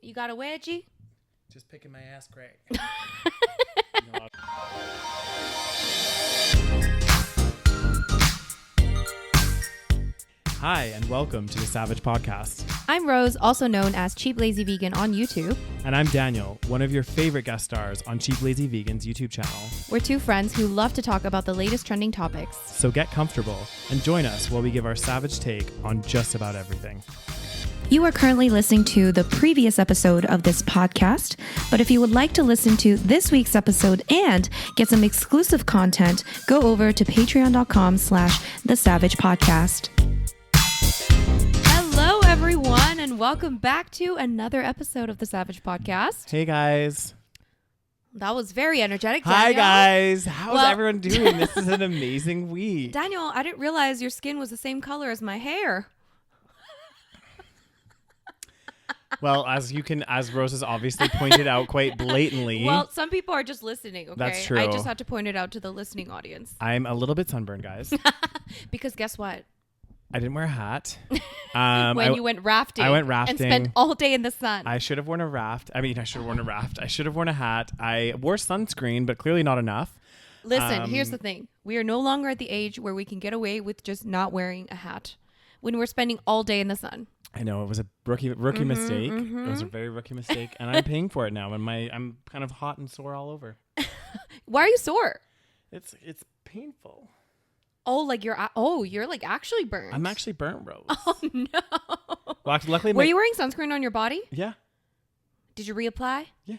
You got a wedgie? Just picking my ass crack. Hi, and welcome to the SaVeg podcast. I'm Rose, also known as Cheap Lazy Vegan on YouTube. And I'm Daniel, one of your favorite guest stars on Cheap Lazy Vegan's YouTube channel. We're two friends who love to talk about the latest trending topics. So get comfortable and join us while we give our SaVeg take on just about everything. You are currently listening to the previous episode of this podcast, but if you would like to listen to this week's episode and get some exclusive content, go over to patreon.com/thesavagepodcast. Hello, everyone, and welcome back to another episode of the SaVeg podcast. Hey, guys. That was very energetic, Daniel. Hi, guys. How's everyone doing? This is an amazing week. Daniel, I didn't realize your skin was the same color as my hair. Well, as Rose has obviously pointed out quite blatantly. Well, some people are just listening, okay? That's true. I just had to point it out to the listening audience. I'm a little bit sunburned, guys. Because guess what? I didn't wear a hat. You went rafting. I went rafting. And spent all day in the sun. I should have worn a raft. I should have worn a raft. I should have worn a hat. I wore sunscreen, but clearly not enough. Listen, here's the thing. We are no longer at the age where we can get away with just not wearing a hat when we're spending all day in the sun. I know it was a rookie mistake. It was a very rookie mistake, and I'm paying for it now. And I'm kind of hot and sore all over. Why are you sore? It's painful. Oh, you're like actually burnt. I'm actually burnt, Rose. Oh no. Well, actually, luckily, were you wearing sunscreen on your body? Yeah. Did you reapply? Yeah.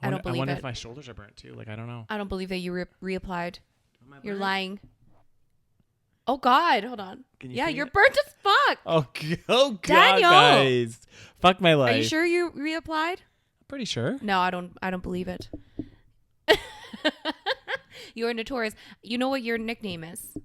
I don't believe I wonder it. if my shoulders are burnt too. I don't know. I don't believe that you reapplied. You're lying. Oh God, hold on. Yeah, you're burnt as fuck. Oh God, Daniel. Guys. Fuck my life. Are you sure you reapplied? I'm pretty sure. No, I don't believe it. You're notorious. You know what your nickname is?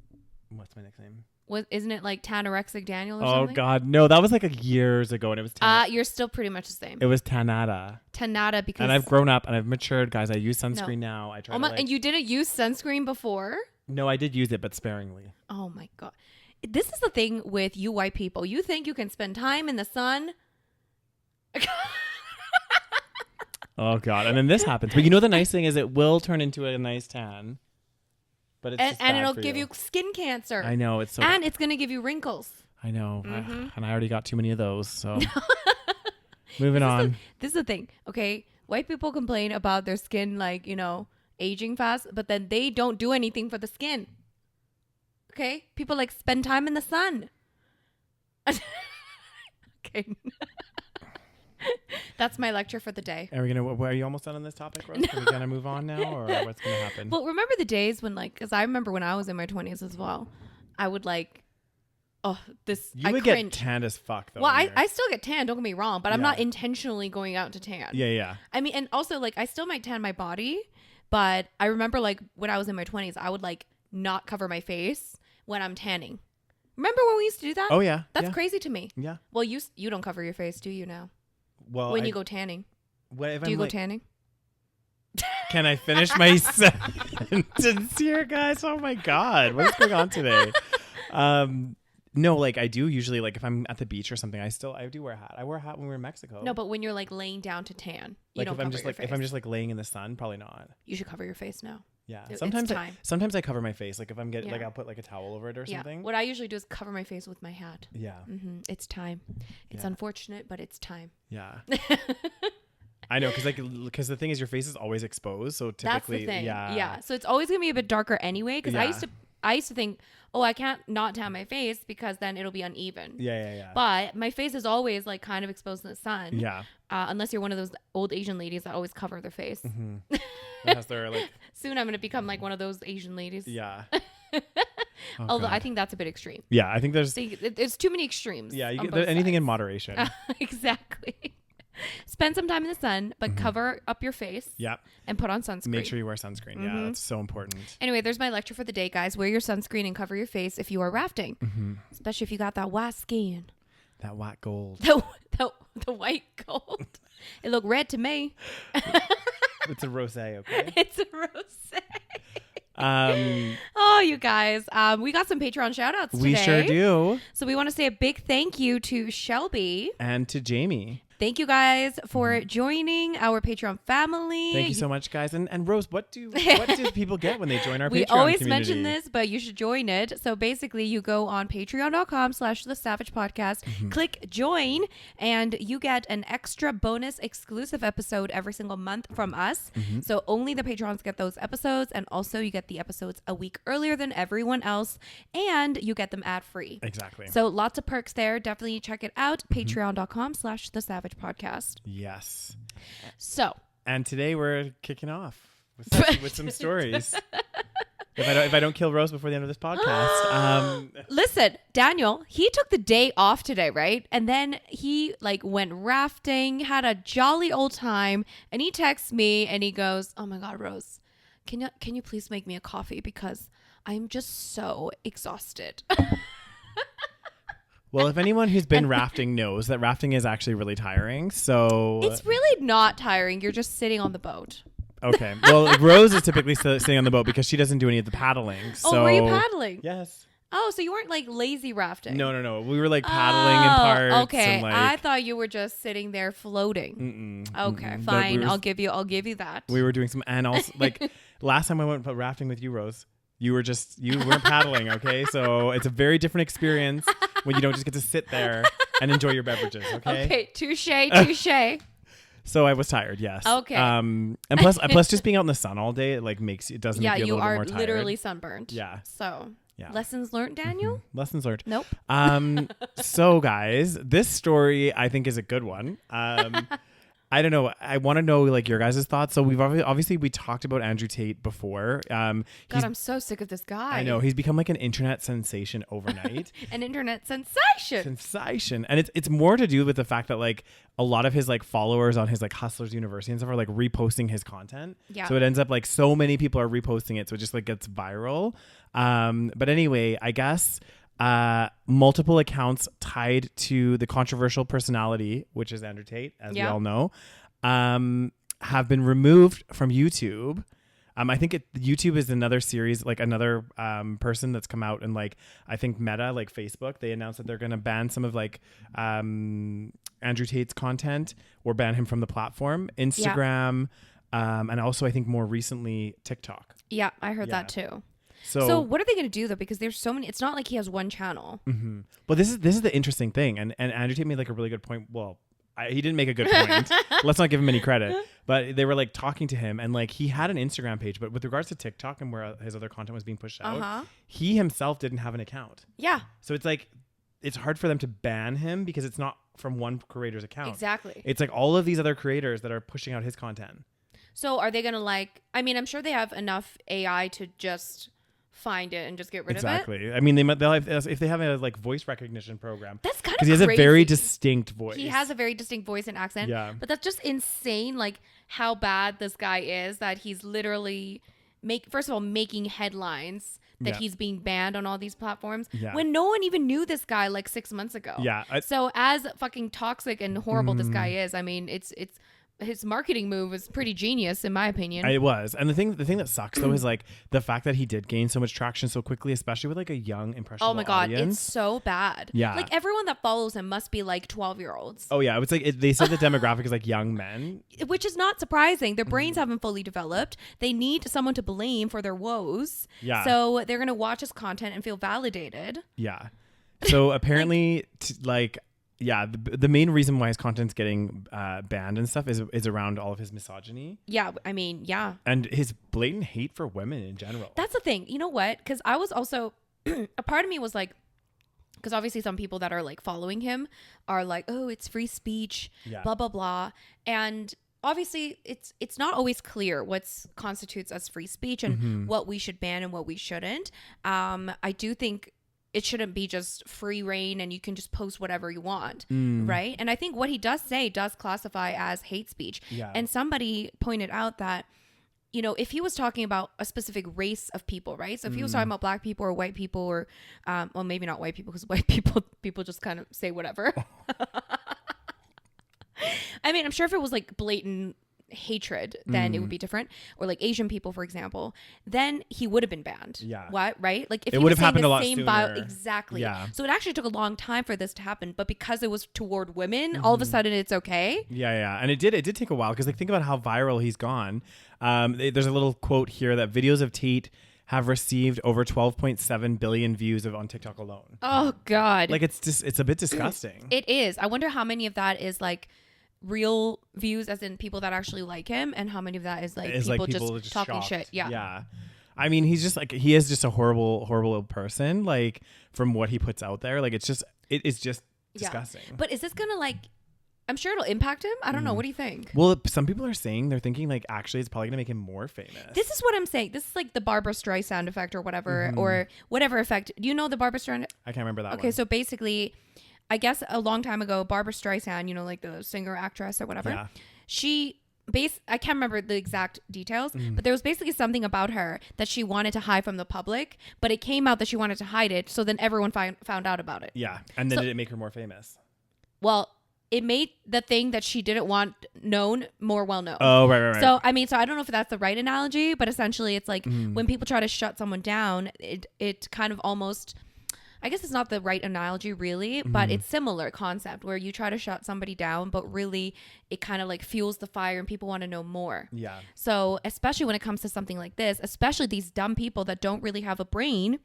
What's my nickname? Isn't it like Tanorexic Daniel or something? Oh God, no, that was like years ago, and it was. You're still pretty much the same. It was Tanada. Because. And I've grown up and I've matured, guys. I use sunscreen now. I try. And you didn't use sunscreen before? No, I did use it, but sparingly. Oh my God. This is the thing with you white people. You think you can spend time in the sun. Oh God. And then this happens. But you know, the nice thing is it will turn into a nice tan. But it's and it'll give you skin cancer. I know. It's going to give you wrinkles. I know. And I already got too many of those. So moving on. This is the thing. Okay. White people complain about their skin, aging fast, but then they don't do anything for the skin. Okay? People spend time in the sun. Okay. That's my lecture for the day. Are you almost done on this topic, Rose? Are we gonna move on now, or what's gonna happen? Well, remember the days when because I remember when I was in my 20s as well, I would You would get tanned as fuck though. Well, I still get tan, don't get me wrong, but I'm not intentionally going out to tan. Yeah. I mean, and also I still might tan my body, but I remember when I was in my 20s, I would not cover my face when I'm tanning. Remember when we used to do that? Oh yeah. That's crazy to me. Yeah. Well, you don't cover your face, do you now? Well, when you go tanning. Do you go tanning? Can I finish my sentence here, guys? Oh my God. What is going on today? No, I do usually if I'm at the beach or something, I do wear a hat. I wore a hat when we were in Mexico. No, but when you're laying down to tan, you don't cover your face. If I'm just laying in the sun, probably not. You should cover your face now. Yeah. Sometimes I cover my face. If I'm getting I'll put a towel over it or something. What I usually do is cover my face with my hat. Yeah. Mm-hmm. It's time. It's unfortunate, but it's time. Yeah. I know, because the thing is, your face is always exposed, so typically, that's the thing. Yeah. So it's always gonna be a bit darker anyway. Because I used to think, I can't not tan my face because then it'll be uneven. Yeah. But my face is always kind of exposed in the sun. Yeah. Unless you're one of those old Asian ladies that always cover their face. Mm-hmm. Unless they're soon I'm gonna become one of those Asian ladies. Yeah. Although I think that's a bit extreme. Yeah, I think there's too many extremes. Yeah, anything in moderation. Exactly. Spend some time in the sun, but cover up your face. Yeah. And put on sunscreen. Make sure you wear sunscreen. Mm-hmm. Yeah, that's so important. Anyway, there's my lecture for the day, guys. Wear your sunscreen and cover your face if you are rafting. Mm-hmm. Especially if you got that white skin. That white gold. The white gold. It looked red to me. It's a rosé, okay? It's a rosé. Oh, you guys. We got some Patreon shout outs today. We sure do. So we want to say a big thank you to Shelby. And to Jamie. thank you guys for joining our Patreon family. Thank you so much, guys. And Rose, what do people get when they join our Patreon We always community? mention this, but you should join it. So basically, you go on patreon.com/the SaVeg Podcast, click join, and you get an extra bonus exclusive episode every single month from us. So only the Patrons get those episodes, and also you get the episodes a week earlier than everyone else, and you get them ad-free. Exactly. So lots of perks there. Definitely check it out. Patreon.com/the SaVeg Podcast. Yes. So. And today we're kicking off with some stories. If I don't kill Rose before the end of this podcast. Listen, Daniel, he took the day off today, right? And then he went rafting, had a jolly old time, and he texts me and he goes, "Oh my God, Rose, can you please make me a coffee because I'm just so exhausted." Well, if anyone who's been rafting knows that rafting is actually really tiring. So it's really not tiring. You're just sitting on the boat. Okay. Well, Rose is typically sitting on the boat because she doesn't do any of the paddling. So. Oh, were you paddling? Yes. Oh, so you weren't lazy rafting? No. We were paddling in parts. Okay. And, I thought you were just sitting there floating. Okay, fine. I'll give you that. We were doing some, and also last time I went rafting with you, Rose, you weren't paddling. Okay. So it's a very different experience when you don't just get to sit there and enjoy your beverages. Okay. Okay. Touche. So I was tired, yes. Okay. And plus just being out in the sun all day, it makes it doesn't make you a little bit more tired. Yeah, you are literally sunburned. Yeah. So yeah. Lessons learned, Daniel? Lessons learned. Nope. So guys, this story I think is a good one. I don't know. I want to know your guys' thoughts. So we've obviously we talked about Andrew Tate before. God, I'm so sick of this guy. I know he's become an internet sensation overnight. An internet sensation. And it's more to do with the fact that a lot of his followers on his Hustlers University and stuff are reposting his content. Yeah. So it ends up so many people are reposting it, so it just gets viral. But anyway, I guess. Multiple accounts tied to the controversial personality, which is Andrew Tate, as we all know, have been removed from YouTube. I think YouTube is another series, another person that's come out, and I think Meta, Facebook, they announced that they're going to ban some of Andrew Tate's content or ban him from the platform. Instagram, and also I think more recently TikTok. Yeah, I heard that too. So what are they going to do though? Because there's so many. It's not like he has one channel. Mm-hmm. But this is the interesting thing, and Andrew Tate made a really good point. Well, he didn't make a good point. Let's not give him any credit. But they were talking to him, and he had an Instagram page, but with regards to TikTok and where his other content was being pushed out, he himself didn't have an account. Yeah. So it's hard for them to ban him because it's not from one creator's account. Exactly. It's all of these other creators that are pushing out his content. So are they going to I mean, I'm sure they have enough AI to just find it and just get rid of it. Exactly. I mean, they'll have, if they have a voice recognition program. That's kind of because he has a very distinct voice. He has a very distinct voice and accent. Yeah. But that's just insane. How bad this guy is that he's literally first of all making headlines that he's being banned on all these platforms when no one even knew this guy 6 months ago. Yeah. So as fucking toxic and horrible this guy is, I mean, it's his marketing move was pretty genius in my opinion. It was. And the thing that sucks though is the fact that he did gain so much traction so quickly, especially with a young impressionable Oh my God, audience. it's so bad. Yeah. Everyone that follows him must be 12-year-olds. Oh yeah, it's they said the demographic is young men. Which is not surprising. Their brains haven't fully developed. They need someone to blame for their woes. Yeah. So they're going to watch his content and feel validated. Yeah. So apparently yeah, the main reason why his content's getting banned and stuff is around all of his misogyny. Yeah, I mean, yeah. And his blatant hate for women in general. That's the thing. You know what? Because I was also, a part of me was because obviously some people that are following him are oh, it's free speech, blah, blah, blah. And obviously it's not always clear what constitutes as free speech and what we should ban and what we shouldn't. I do think it shouldn't be just free reign and you can just post whatever you want, right? And I think what he does say does classify as hate speech. Yeah. And somebody pointed out that, if he was talking about a specific race of people, right? So if he was talking about black people or white people or, well, maybe not white people because white people just kind of say whatever. I mean, I'm sure if it was blatant hatred, then it would be different. Or like Asian people, for example, then he would have been banned. Yeah. What? Right? Like if it he would was have happened saying a the lot same sooner. exactly. Yeah. So it actually took a long time for this to happen, but because it was toward women, all of a sudden it's okay. Yeah. And it did take a while because like think about how viral he's gone. There's a little quote here that videos of Tate have received over 12.7 billion views on TikTok alone. Oh God. Like it's a bit disgusting. It is. I wonder how many of that is like real views, as in people that actually like him, and how many of that is like people just talking shocked. shit. Yeah. I mean, he is just a horrible person. Like from what he puts out there, like it is just disgusting. But is this gonna like? I'm sure it'll impact him. I don't know. What do you think? Well, some people are saying they're thinking like actually it's probably gonna make him more famous. This is what I'm saying. This is like the Barbra Streisand effect or whatever, or whatever effect. Do you know the Barbra Streisand? I can't remember that. Okay, so basically, I guess a long time ago, Barbra Streisand, you know, like the singer actress or whatever, I can't remember the exact details, but there was basically something about her that she wanted to hide from the public, but it came out that she wanted to hide it, so then everyone found out about it. Yeah, and then did it make her more famous? Well, it made the thing that she didn't want known more well known. Oh, right. So, I mean, I don't know if that's the right analogy, but essentially it's like when people try to shut someone down, it kind of almost... I guess it's not the right analogy really, but it's similar concept where you try to shut somebody down, but really it kind of like fuels the fire and people want to know more. Yeah. So especially when it comes to something like this, especially these dumb people that don't really have a brain,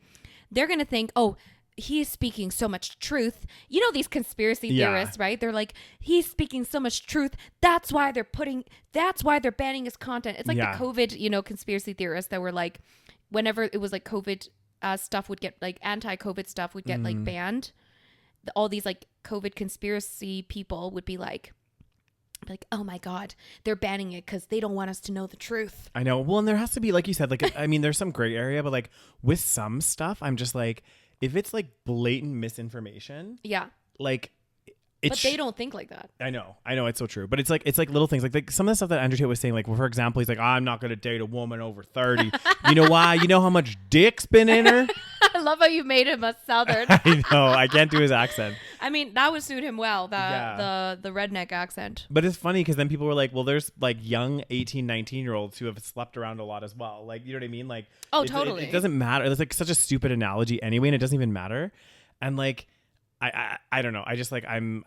they're going to think, oh, he's speaking so much truth. You know, these conspiracy theorists, right? They're like, he's speaking so much truth. That's why they're banning his content. It's like the COVID, you know, conspiracy theorists that were like, whenever it was like COVID stuff would get like anti-COVID stuff would get like banned. All these like COVID conspiracy people would be like, oh my God, they're banning it because they don't want us to know the truth. I know. Well, and there has to be, like you said, like, I mean, there's some gray area, but like with some stuff, I'm just like, if it's like blatant misinformation, like, but they don't think like that. I know it's so true, but it's like little things like some of the stuff that Andrew Tate was saying, like, well, for example, he's like, I'm not going to date a woman over 30. You know why? You know how much dick's been in her? I love how you made him a Southern. I know. I can't do his accent. I mean, that would suit him well, the redneck accent. But it's funny because then people were like, well, there's like young 18, 19-year-olds who have slept around a lot as well. Like, you know what I mean? Like, totally. It doesn't matter. It's like such a stupid analogy anyway, and it doesn't even matter. And like, I don't know. I just like, I'm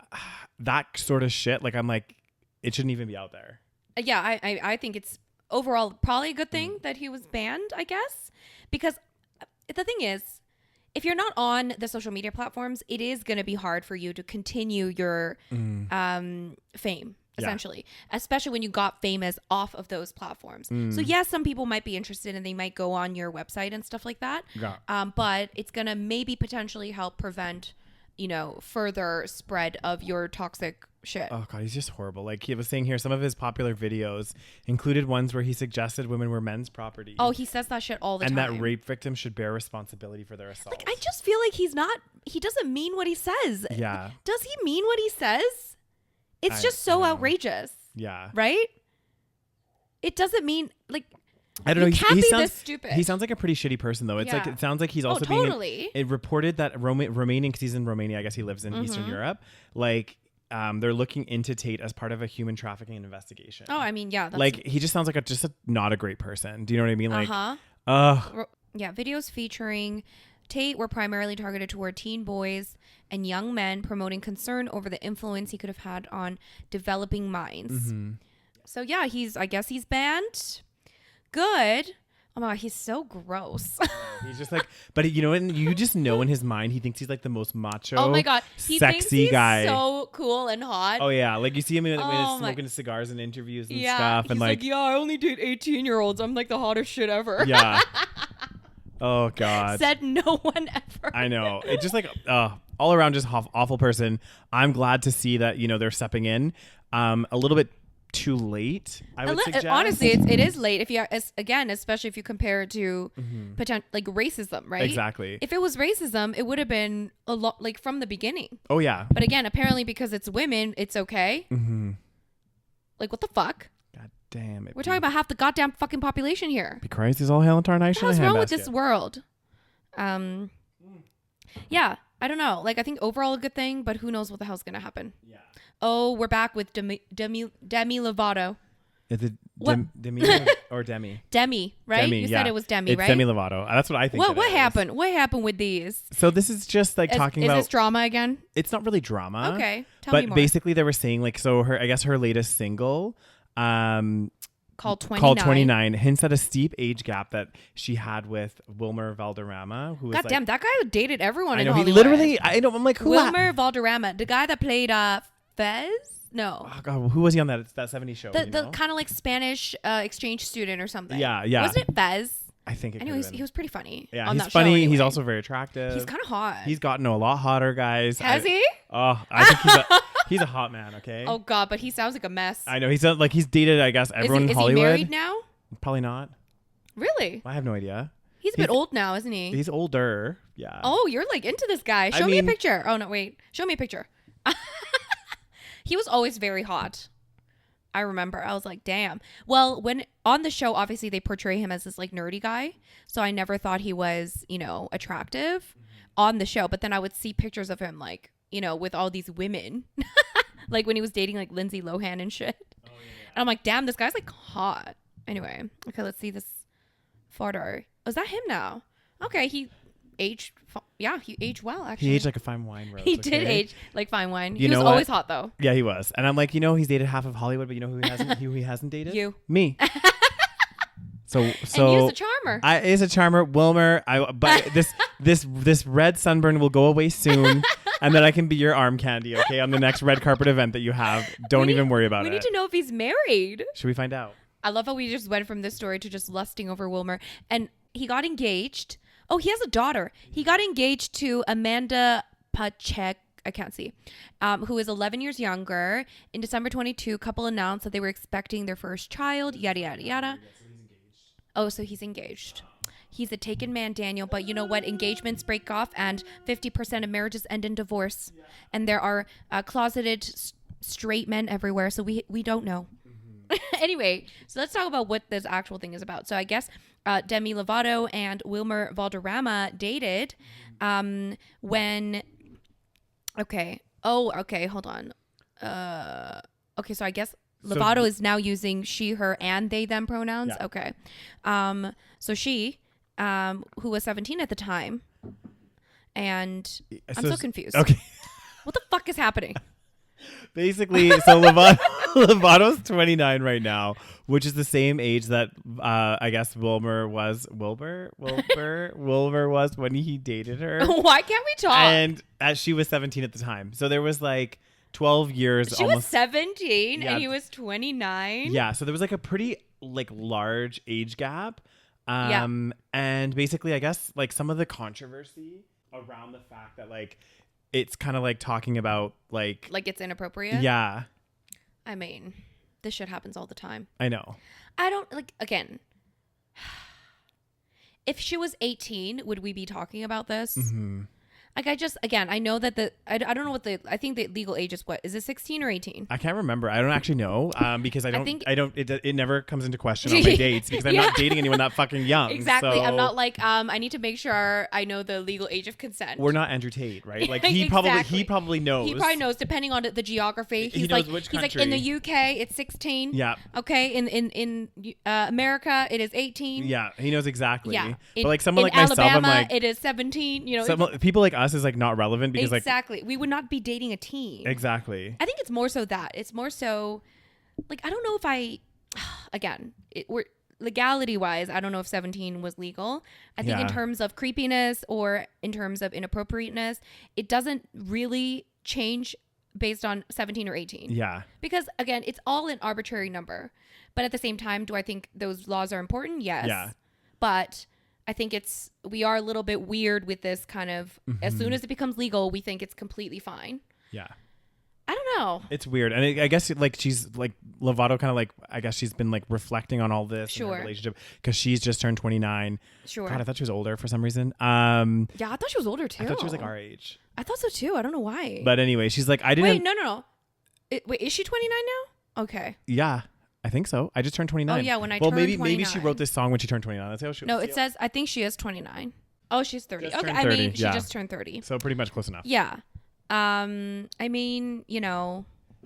that sort of shit. Like, I'm like, it shouldn't even be out there. Yeah, I think it's overall probably a good thing that he was banned, I guess, because the thing is, if you're not on the social media platforms, it is going to be hard for you to continue your fame, essentially, especially when you got famous off of those platforms. So yes, some people might be interested and they might go on your website and stuff like that. But it's going to maybe potentially help prevent, you know, further spread of your toxic shit. Oh God, he's just horrible. Like he was saying here, some of his popular videos included ones where he suggested women were men's property. Oh, he says that shit all the time. And that rape victims should bear responsibility for their assault. Like, I just feel like he doesn't mean what he says. Yeah. Does he mean what he says? It's just so outrageous. Yeah. Right? It doesn't mean, like, I don't know. He sounds this stupid. He sounds like a pretty shitty person, though. It's like, it sounds like he's also totally. It reported that Romanian, because he's in Romania, I guess he lives in Eastern Europe. Like, they're looking into Tate as part of a human trafficking investigation. Oh, I mean, yeah. Like, he just sounds like just not a great person. Do you know what I mean? Like, yeah, videos featuring Tate were primarily targeted toward teen boys and young men, promoting concern over the influence he could have had on developing minds. So yeah, I guess he's banned. Good. Oh my God, he's so gross. He's just like, but you know, and you just know in his mind, he thinks he's like the most macho, oh my God, he sexy thinks he's guy. So cool and hot. Oh yeah, like you see him when he's smoking cigars in interviews and stuff, and he's like, yeah, I only date 18-year-olds. I'm like the hottest shit ever. Yeah. Oh God. Said no one ever. I know. It's just like all around just awful person. I'm glad to see that, you know, they're stepping in a little bit too late, I would suggest. Honestly, it is late if you, again, especially if you compare it to like racism, right? Exactly. If it was racism, it would have been a lot like from the beginning. Oh yeah. But again, apparently because it's women, it's okay. Like, what the fuck? God damn it. We're talking about half the goddamn fucking population here. Be Christ is all hail and tarnation. What's wrong with this world? Yeah, I don't know. Like, I think overall a good thing, but who knows what the hell's gonna happen? Yeah. Oh, we're back with Demi Lovato. Is it Demi or Demi? Demi, right? Demi, you said it was Demi, right? It's Demi Lovato. That's what I think. What happened? What happened with these? So this is just like talking about. Is this drama again? It's not really drama. Okay, tell me more. But basically, they were saying like, so I guess her latest single, called 29 hints at a steep age gap that she had with Wilmer Valderrama, who was God damn, that guy dated everyone I in know, Hollywood. he literally, I'm like, who? Wilmer Valderrama, the guy that played Fez? No. Oh God, who was he on that 70s show? The kind of like Spanish exchange student or something. Yeah. Wasn't it Fez? I think it Anyways, he was pretty funny. Yeah, on he's that funny. Show anyway. He's also very attractive. He's kind of hot. He's gotten a lot hotter, guys. Has he? Oh, I think he's a hot man. Okay. Oh God, but he sounds like a mess. I know he's dated, I guess, everyone in Hollywood. Is he married now? Probably not. Really? I have no idea. He's a bit old now, isn't he? He's older. Yeah. Oh, you're like into this guy. Show me a picture. Oh no, wait. Show me a picture. He was always very hot. I remember. I was like, damn. Well, when on the show, obviously they portray him as this like nerdy guy. So I never thought he was, attractive on the show. But then I would see pictures of him like, with all these women. Like when he was dating like Lindsay Lohan and shit. Oh, yeah. And I'm like, damn, this guy's like hot. Anyway. Okay, let's see this photo. Oh, is that him now? Okay, he aged well, actually. He aged like a fine wine rose. He did age like fine wine. He was always hot though. Yeah, he was. And I'm like, he's dated half of Hollywood, but who he hasn't dated? You. Me. So and he's a charmer. He's a charmer. Wilmer, but this red sunburn will go away soon. And then I can be your arm candy, okay, on the next red carpet event that you have. Don't even worry about it. We need to know if he's married. Should we find out? I love how we just went from this story to just lusting over Wilmer. And he got engaged. Oh, he has a daughter. He got engaged to Amanda Pacek, I can't see, who is 11 years younger. In December 22, couple announced that they were expecting their first child, yada, yada, yada. Oh, so he's engaged. He's a taken man, Daniel. But you know what? Engagements break off and 50% of marriages end in divorce. And there are closeted straight men everywhere. So we don't know. Anyway, so let's talk about what this actual thing is about. So I guess Demi Lovato and Wilmer Valderrama dated when... Okay. Oh, okay. Hold on. Okay, so I guess Lovato is now using she, her, and they, them pronouns. Yeah. Okay. So she, who was 17 at the time, and I'm so confused. Okay. What the fuck is happening? Basically, so Lovato's 29 right now, which is the same age that I guess Wilmer was when he dated her. Why can't we talk? And she was 17 at the time. So there was like 12 years. She was 17 and he was 29. Yeah, so there was like a pretty like large age gap. And basically I guess like some of the controversy around the fact that like it's kind of like talking about like it's inappropriate. Yeah. I mean, this shit happens all the time. I know. I don't again. If she was 18, would we be talking about this? Mm-hmm. Like I know that I don't know what I think the legal age is. What is it, 16 or 18? I can't remember. I don't actually know because it never comes into question on my dates because I'm not dating anyone that fucking young. Exactly. So I'm not like I need to make sure I know the legal age of consent. We're not Andrew Tate, right? Like he exactly. probably knows. He probably knows depending on the geography. He knows which country. He's like in the UK it's 16. Yeah. Okay. In America it is 18. Yeah. He knows exactly. Yeah. But like someone like Alabama, myself, I'm like it is 17. people like us is like not relevant because exactly. We would not be dating a teen. Exactly. I think it's more so that it's more so like I don't know if we're legality wise I don't know if 17 was legal. I think in terms of creepiness or in terms of inappropriateness it doesn't really change based on 17 or 18. Yeah. Because again it's all an arbitrary number. But at the same time do I think those laws are important? Yes. Yeah. But I think we are a little bit weird with this kind of, as soon as it becomes legal, we think it's completely fine. Yeah. I don't know. It's weird. And I guess like she's like Lovato kind of like, I guess she's been like reflecting on all this in her relationship because she's just turned 29. Sure. God, I thought she was older for some reason. Yeah, I thought she was older too. I thought she was like our age. I thought so too. I don't know why. But anyway, she's like, I didn't. Wait, no. Wait, is she 29 now? Okay. Yeah. I think so. I just turned 29. Oh yeah, when I turned 29. Maybe she wrote this song when she turned 29. That's how she. No, it says I think she is 29. Oh, she's 30. Just okay, 30, I mean she just turned 30. So pretty much close enough. Yeah. I mean,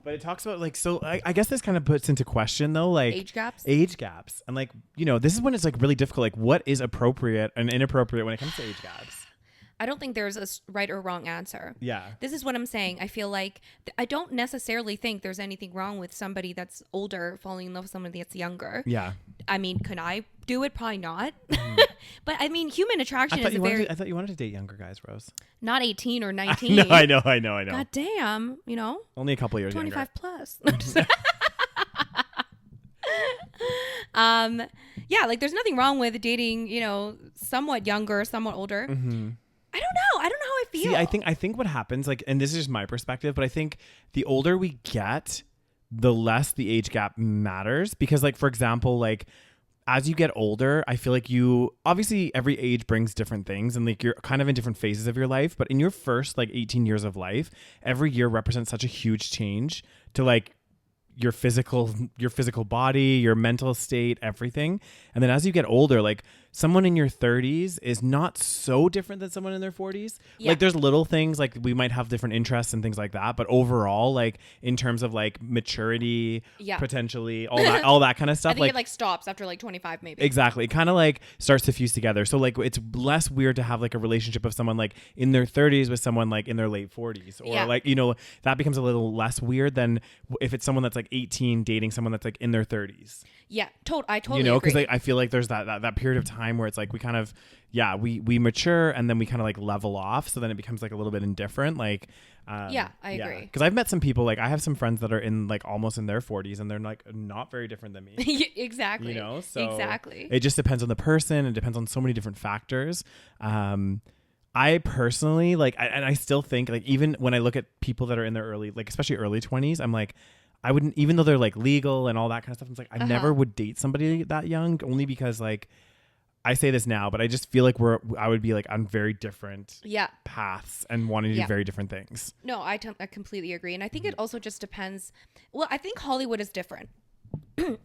But it talks about like, so I guess this kind of puts into question though, like age gaps. And like, you know, this is when it's like really difficult. Like what is appropriate and inappropriate when it comes to age gaps? I don't think there's a right or wrong answer. Yeah. This is what I'm saying. I feel like I don't necessarily think there's anything wrong with somebody that's older falling in love with somebody that's younger. Yeah. I mean, can I do it? Probably not. But I mean, human attraction is I thought you wanted to date younger guys, Rose. Not 18 or 19. No, I know. God damn, you know? Only a couple years 25 younger. plus. Yeah, like there's nothing wrong with dating, you know, somewhat younger, somewhat older. Mm-hmm. I don't know how I feel. See, I think what happens, like, and this is just my perspective, but I think the older we get, the less the age gap matters. Because, like, for example, like, as you get older, I feel like you, obviously every age brings different things and like you're kind of in different phases of your life. But in your first like 18 years of life, every year represents such a huge change to like your physical body, your mental state, everything. And then as you get older, like someone in your 30s is not so different than someone in their 40s. Yeah. Like there's little things like we might have different interests and things like that, but overall, like in terms of like maturity, potentially all that kind of stuff, I think it like stops after like 25 maybe. Exactly. It kind of like starts to fuse together. So like it's less weird to have like a relationship of someone like in their 30s with someone like in their late 40s or like, you know, that becomes a little less weird than if it's someone that's like 18 dating someone that's like in their 30s. Yeah, I totally you know, because like, I feel like there's that period of time where it's like we kind of we mature and then we kind of like level off, so then it becomes like a little bit indifferent. Like I agree. Because I've met some people, like I have some friends that are in like almost in their 40s and they're like not very different than me. Exactly. You know, so exactly. It just depends on the person. It depends on so many different factors. I personally like, and I still think like even when I look at people that are in their early, like especially early 20s, I'm like, I wouldn't, even though they're like legal and all that kind of stuff, I'm like, I never would date somebody that young, only because like, I say this now, but I just feel like I would be like on very different paths and wanting to do very different things. No, I completely agree. And I think it also just depends. Well, I think Hollywood is different.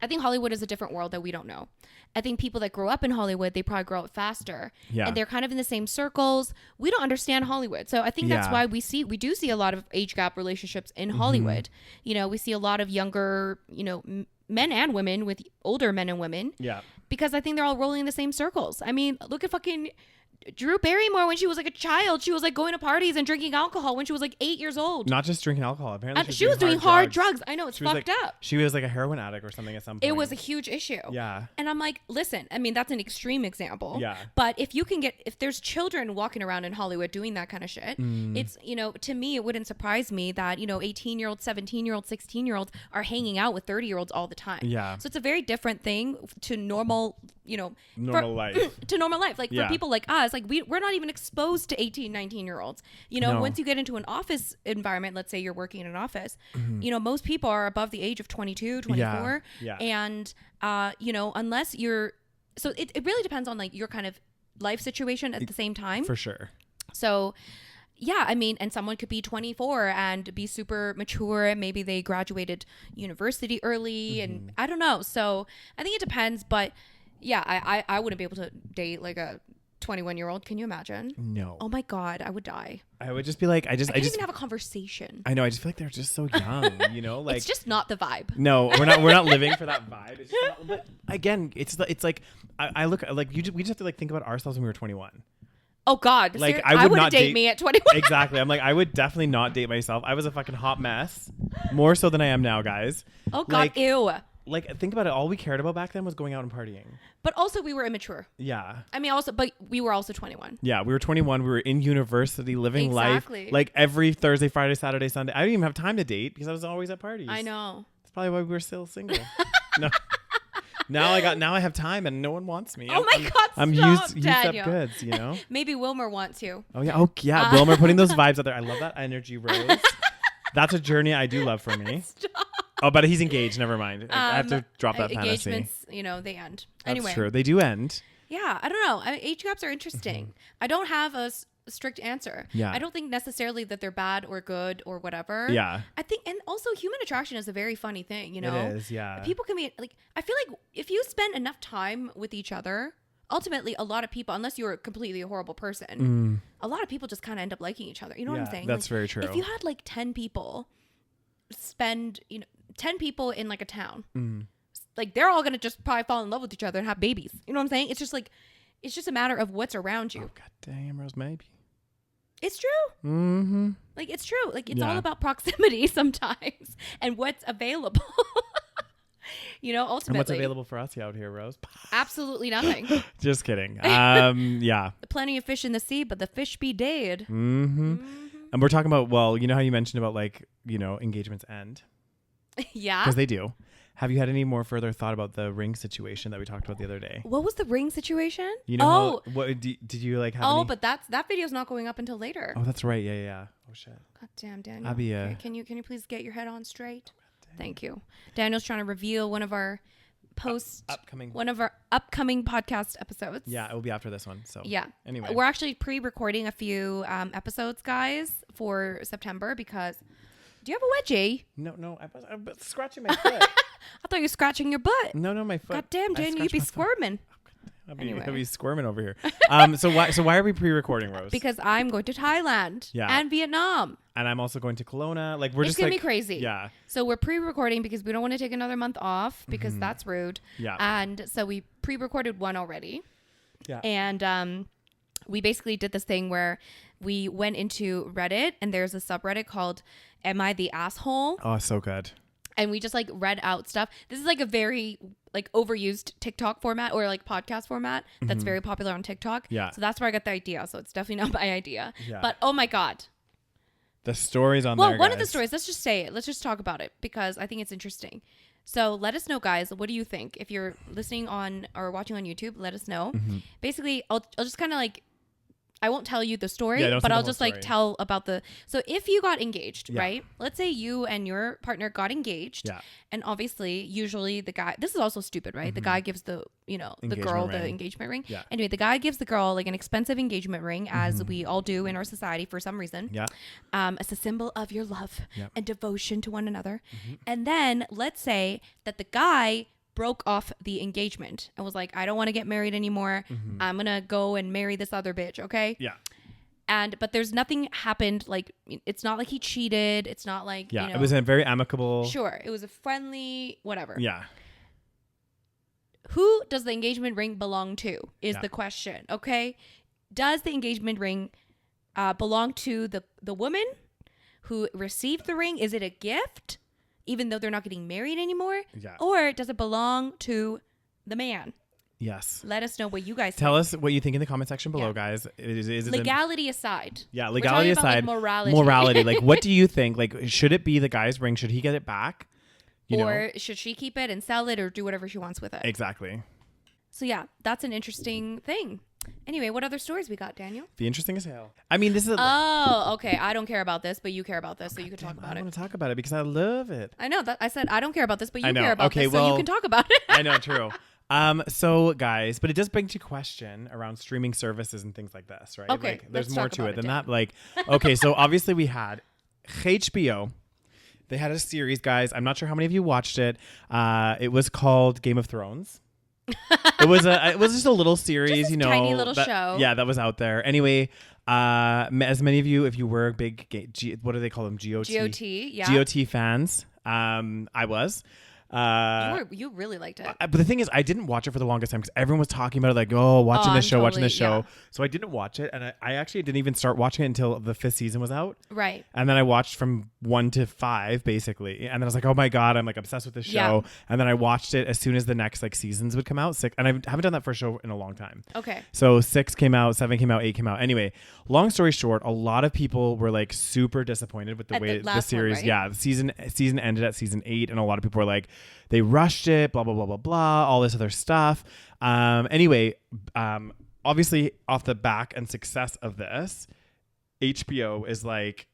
I think Hollywood is a different world that we don't know. I think people that grow up in Hollywood, they probably grow up faster. Yeah. And they're kind of in the same circles. We don't understand Hollywood. So I think that's why we do see a lot of age gap relationships in Hollywood. You know, we see a lot of younger, you know, men and women with older men and women. Yeah. Because I think they're all rolling in the same circles. I mean, look at fucking Drew Barrymore when she was like a child. She was like going to parties and drinking alcohol when she was like 8 years old. Not just drinking alcohol. Apparently she was doing hard drugs. I know, it's fucked up. She was like a heroin addict or something at some point. It was a huge issue. Yeah. And I'm like, listen, I mean, that's an extreme example. Yeah. But if there's children walking around in Hollywood doing that kind of shit, it's, you know, to me, it wouldn't surprise me that, you know, 18-year-olds, 17-year-olds, 16-year-olds are hanging out with 30-year-olds all the time. Yeah. So it's a very different thing to normal, you know, life. To normal life. Like for people like us, like we're not even exposed to 18, 19-year-olds. You know, once you get into an office environment, let's say you're working in an office, you know, most people are above the age of 22, 24. Yeah. And, you know, unless you're, so it really depends on like your kind of life situation at the same time. For sure. So yeah, I mean, and someone could be 24 and be super mature. Maybe they graduated university early and I don't know. So I think it depends, but yeah, I wouldn't be able to date like a 21-year-old. Can you imagine? No. Oh my God, I would die. I would just be like, I can't even have a conversation. I know. I just feel like they're just so young, you know, like it's just not the vibe. No, we're not living for that vibe. It's just not, but again, it's like, I look like we just have to like think about ourselves when we were 21. Oh God. Like I would not date me at 21. Exactly. I'm like, I would definitely not date myself. I was a fucking hot mess, more so than I am now, guys. Oh God. Like, ew. Like, think about it. All we cared about back then was going out and partying. But also we were immature. Yeah. I mean, but we were also 21. Yeah, we were 21. We were in university, living life. Like every Thursday, Friday, Saturday, Sunday. I didn't even have time to date because I was always at parties. I know. That's probably why we were still single. No. Now I have time and no one wants me. Oh my God, I'm used up goods, you know? Maybe Wilmer wants you. Oh yeah. Oh yeah. Wilmer putting those vibes out there. I love that energy, Rose. That's a journey I do love for me. Stop. Oh, but he's engaged. Never mind. I have to drop that fantasy. Engagements, you know, they end. That's true. They do end. Yeah. I don't know. Age gaps are interesting. I don't have a strict answer. Yeah. I don't think necessarily that they're bad or good or whatever. Yeah. I think, and also human attraction is a very funny thing, you know? It is, yeah. People can be like, I feel like if you spend enough time with each other, ultimately a lot of people, unless you're completely a horrible person, a lot of people just kind of end up liking each other. You know what I'm saying? That's very true. If you had like 10 people spend 10 people in like a town. Like they're all gonna just probably fall in love with each other and have babies. You know what I'm saying? It's just a matter of what's around you. Oh, God damn, Rose, maybe. It's true. Like it's true. Like it's all about proximity sometimes and what's available. Ultimately. And what's available for us out here, Rose? Absolutely nothing. Just kidding. Yeah. Plenty of fish in the sea, but the fish be dead. And we're talking about, well, you know how you mentioned about like, engagements end? Yeah. Because they do. Have you had any more further thought about the ring situation that we talked about the other day? What was the ring situation? What did you like have any? But that video's not going up until later. Oh, that's right. Yeah. Oh shit. God damn, Daniel. Abby, can you please get your head on straight? Thank you. Daniel's trying to reveal one of our upcoming podcast episodes. Yeah, it will be after this one. So yeah. Anyway, we're actually pre-recording a few episodes, guys, for September because. Do you have a wedgie? No. I'm scratching my foot. I thought you were scratching your butt. No, my foot. God damn, Daniel, you be squirming. I'll be squirming over here. So why are we pre-recording, Rose? Because I'm going to Thailand and Vietnam. And I'm also going to Kelowna. Like it's gonna be crazy. Yeah. So we're pre-recording because we don't want to take another month off because that's rude. Yeah. And so we pre-recorded one already. Yeah. And we basically did this thing where we went into Reddit and there's a subreddit called Am I the Asshole? Oh, so good. And we just like read out stuff. This is like a very like overused TikTok format or like podcast format that's very popular on TikTok. Yeah. So that's where I got the idea. So it's definitely not my idea. Yeah. But oh my God. The stories on there, Well, one guys. of the stories, let's just say it. Let's just talk about it because I think it's interesting. So let us know, guys. What do you think? If you're listening on or watching on YouTube, let us know. Basically, I'll just kind of like, I won't tell you the story, but I'll just like tell about so if you got engaged, right? Let's say you and your partner got engaged. Yeah. And obviously, usually the guy, this is also stupid, right? The guy gives the girl the engagement ring. Yeah. Anyway, the guy gives the girl like an expensive engagement ring as we all do in our society for some reason. Yeah. As a symbol of your love and devotion to one another. And then let's say that the guy broke off the engagement and was like, I don't want to get married anymore. I'm gonna go and marry this other bitch, okay? Yeah. But there's nothing happened. Like, it's not like he cheated. It's not like it was a very amicable. Sure, it was a friendly whatever. Yeah. Who does the engagement ring belong to? Is the question. Okay, does the engagement ring belong to the woman who received the ring? Is it a gift? Even though they're not getting married anymore? Yeah. Or does it belong to the man? Yes. Let us know what you guys Tell us what you think in the comment section below, guys. Is it legality aside. Yeah, legality aside. About, like, morality. Like, what do you think? Like, should it be the guy's ring? Should he get it back? Or should she keep it and sell it or do whatever she wants with it? Exactly. So, yeah, that's an interesting thing. Anyway, what other stories we got, Daniel? The interesting as hell. I mean, this is... Oh, okay. I don't care about this, but you care about this, so you can talk about it. I want to talk about it because I love it. I know. I said I don't care about this, but you care about this, well, so you can talk about it. I know, true. So guys, but it does bring to question around streaming services and things like this, right? Okay, like, there's let's more talk to about it than Dan. that. Like, okay, so obviously we had HBO. They had a series, guys. I'm not sure how many of you watched it. It was called Game of Thrones. It was just a little series, just a tiny little show. Yeah, that was out there. Anyway, as many of you, if you were big, what do they call them? GOT, yeah. GOT fans. I was. You really liked it. But the thing is, I didn't watch it for the longest time because everyone was talking about it, like, oh, watching this show. Yeah. So I didn't watch it, and I actually didn't even start watching it until the 5th season was out. Right. And then I watched from 1 to 5, basically, and then I was like, oh my god, I'm like obsessed with this show. Yeah. And then I watched it as soon as the next like seasons would come out. 6, and I haven't done that for a show in a long time. Okay. So 6 came out, 7 came out, 8 came out. Anyway, long story short, a lot of people were like super disappointed with the way the series. One, right? Yeah, the season ended at season 8, and a lot of people were like, they rushed it, blah blah blah blah blah, all this other stuff. Anyway, obviously off the back and success of this, HBO is like,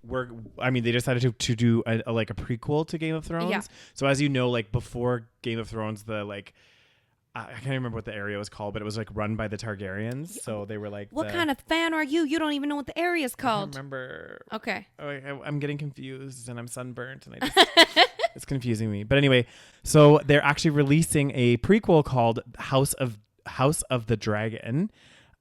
they decided to do a prequel to Game of Thrones. Yeah. So as you know, like before Game of Thrones, the like, I can't remember what the area was called, but it was like run by the Targaryens. So they were like, what kind of fan are you? You don't even know what the area is I called. don't remember. Okay. I'm getting confused and I'm sunburnt and it's confusing me. But anyway, so they're actually releasing a prequel called House of the Dragon.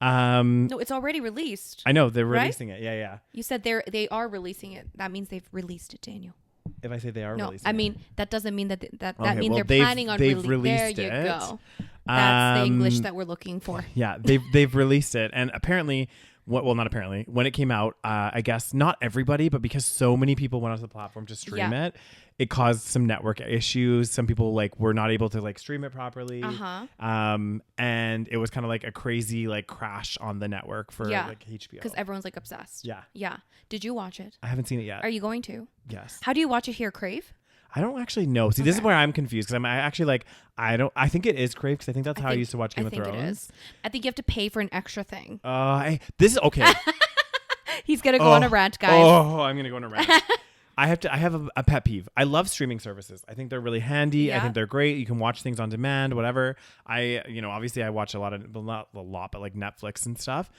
No, it's already released. I know they're releasing it. Yeah. You said they are releasing it. That means they've released it, Daniel. If I say they are releasing I mean, that doesn't mean that means they're planning on releasing. There you go. That's the English that we're looking for. Yeah, they've released it, and apparently, not apparently, when it came out, I guess not everybody, but because so many people went onto the platform to stream it, it caused some network issues. Some people like were not able to like stream it properly. And it was kind of like a crazy like crash on the network for like HBO because everyone's like obsessed. Yeah. Did you watch it? I haven't seen it yet. Are you going to? Yes. How do you watch it here, Crave? I don't actually know. See, this is where I'm confused because I actually like I think it is Crave because I think that's how I used to watch Game of Thrones. I think it is. I think you have to pay for an extra thing. This is okay. He's gonna go on a rant, guys. Oh, I'm gonna go on a rant. I have a pet peeve. I love streaming services. I think they're really handy. I think they're great. You can watch things on demand, whatever. Obviously I watch a lot of, well, not a lot, but like Netflix and stuff.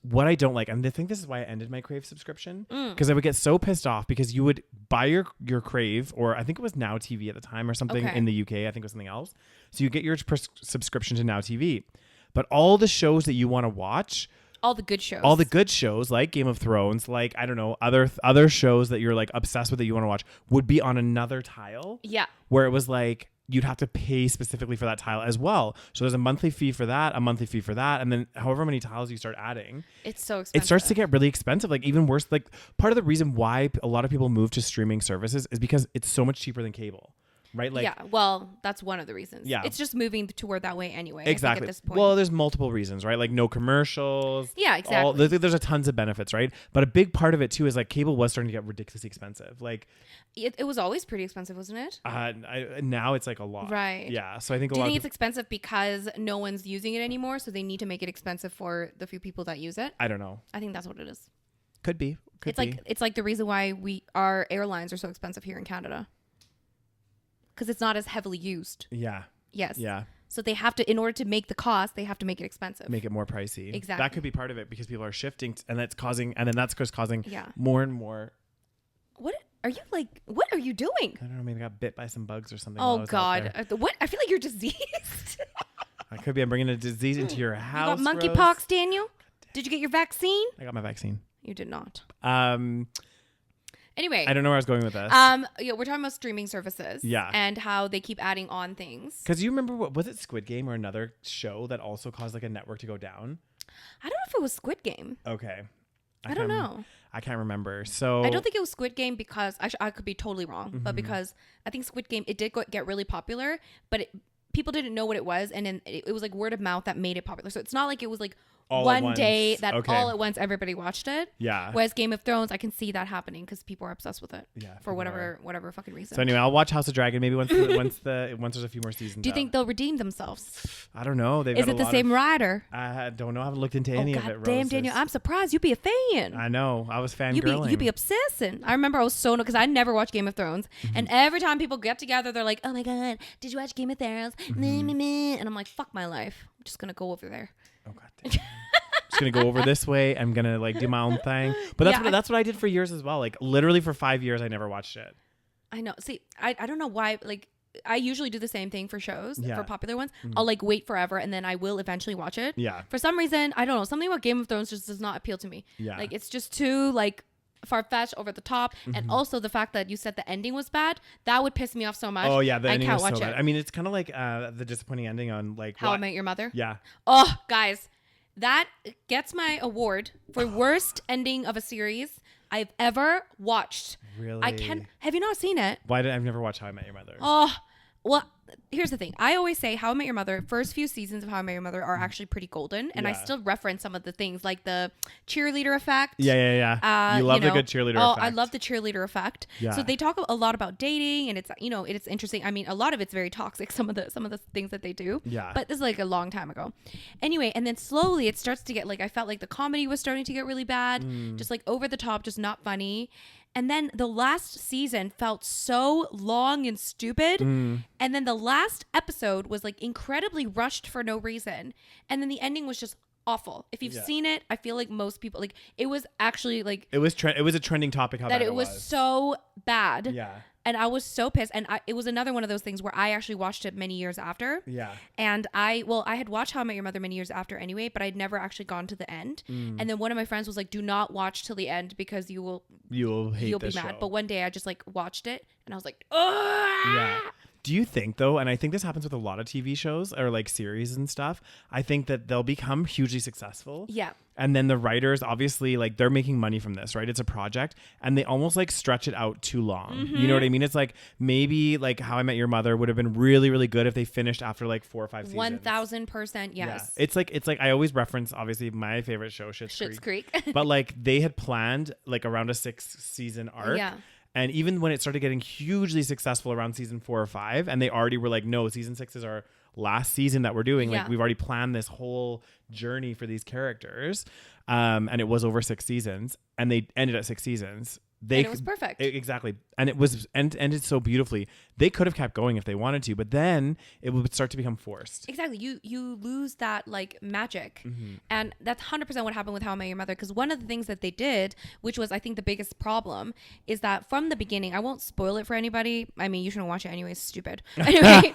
What I don't like, and I think this is why I ended my Crave subscription, because I would get so pissed off because you would buy your Crave, or I think it was Now TV at the time or something in the UK. I think it was something else. So you get your subscription to Now TV, but all the shows that you want to watch, all the good shows like Game of Thrones, like, I don't know, other shows that you're like obsessed with that you want to watch would be on another tile. Yeah. Where it was like, you'd have to pay specifically for that tile as well. So there's a monthly fee for that, and then however many tiles you start adding, it's so expensive. It starts to get really expensive. Like even worse, like part of the reason why a lot of people move to streaming services is because it's so much cheaper than cable. Right? Like, yeah, well, that's one of the reasons. Yeah. It's just moving toward that way anyway. Exactly. At this point. Well, there's multiple reasons, right? Like no commercials. Yeah, exactly. There's a tons of benefits, right? But a big part of it too is like cable was starting to get ridiculously expensive. Like it was always pretty expensive, wasn't it? Now it's like a lot. Right. Yeah. So I think Do you think it's expensive because no one's using it anymore, so they need to make it expensive for the few people that use it? I don't know. I think that's what it is. Could be. It's like the reason why our airlines are so expensive here in Canada. Because it's not as heavily used. Yeah. Yes. Yeah. So they have to, in order to make the cost, they have to make it expensive. Make it more pricey. Exactly. That could be part of it because people are shifting, and that's causing more and more. What are you doing? I don't know. Maybe I got bit by some bugs or something. Oh God! What? I feel like you're diseased. I could be. I'm bringing a disease into your house. You got monkeypox, Daniel? Did you get your vaccine? I got my vaccine. You did not. Anyway, I don't know where I was going with this. We're talking about streaming services. Yeah. And how they keep adding on things. Because you remember, was it Squid Game or another show that also caused like a network to go down? I don't know if it was Squid Game. Okay. I don't know. I can't remember. So I don't think it was Squid Game because I could be totally wrong, but because I think Squid Game, it did get really popular, but people didn't know what it was, and then it was like word of mouth that made it popular. So it's not like it was like one day that all at once everybody watched it. Yeah. Whereas Game of Thrones, I can see that happening because people are obsessed with it. Yeah. For whatever fucking reason. So anyway, I'll watch House of Dragon maybe once there's a few more seasons. Do you think they'll redeem themselves? I don't know. Is it the same writer? I don't know. I haven't looked into any of it. Damn, Daniel, I'm surprised you be a fan. I know. I was fangirling. You be obsessing. I remember I was so because I never watched Game of Thrones, and every time people get together, they're like, "Oh my God, did you watch Game of Thrones?" And I'm like, "Fuck my life. I'm just gonna go over there." Oh God. Damn. Just gonna go over this way. I'm gonna like do my own thing. But that's what I did for years as well. Like literally for 5 years, I never watched it. I know. See, I don't know why. Like I usually do the same thing for shows, for popular ones. I'll like wait forever, and then I will eventually watch it. Yeah. For some reason, I don't know. Something about Game of Thrones just does not appeal to me. Yeah. Like it's just too like far-fetched, over the top, and also the fact that you said the ending was bad, that would piss me off so much. Oh yeah, the ending can't was watch so it. bad. I mean, it's kind of like the disappointing ending on like How I Met Your Mother. Yeah. Oh, guys. That gets my award for worst ending of a series I've ever watched. Really? Have you not seen it? I've never watched How I Met Your Mother. Oh, well, here's the thing. I always say How I Met Your Mother, first few seasons of How I Met Your Mother are actually pretty golden. And I still reference some of the things like the cheerleader effect. Yeah. You love the good cheerleader effect. Oh, I love the cheerleader effect. Yeah. So they talk a lot about dating, and it's, it's interesting. I mean, a lot of it's very toxic, some of the things that they do. Yeah. But this is like a long time ago. Anyway, and then slowly it starts to get like, I felt like the comedy was starting to get really bad. Just like over the top, just not funny. And then the last season felt so long and stupid. And then the last episode was like incredibly rushed for no reason. And then the ending was just awful. If you've seen it, I feel like most people, like, it was actually like... It was a trending topic how that bad it was so bad. Yeah. And I was so pissed. And it was another one of those things where I actually watched it many years after. Yeah. And I had watched How I Met Your Mother many years after anyway, but I'd never actually gone to the end. And then one of my friends was like, do not watch till the end because you'll be mad. Show. But one day I just like watched it and I was like, oh yeah. Do you think though, and I think this happens with a lot of TV shows or like series and stuff, I think that they'll become hugely successful. Yeah. And then the writers, obviously, like they're making money from this, right? It's a project and they almost like stretch it out too long. You know what I mean? It's like maybe like How I Met Your Mother would have been really, really good if they finished after like 4 or 5 seasons. 1000%. Yes. Yeah. It's like I always reference obviously my favorite show, Schitt's Creek. But like they had planned like around a 6-season arc. Yeah. And even when it started getting hugely successful around season 4 or 5, and they already were like, no, season 6 is our last season that we're doing. Like we've already planned this whole journey for these characters. And it was over 6 seasons and they ended at 6 seasons. And it was perfect. Exactly. And it was ended so beautifully. They could have kept going if they wanted to, but then it would start to become forced. Exactly. You lose that like magic. And that's 100% what happened with How I Met Your Mother. Because one of the things that they did, which was I think the biggest problem, is that from the beginning, I won't spoil it for anybody. I mean, you shouldn't watch it anyway. It's stupid. Anyway,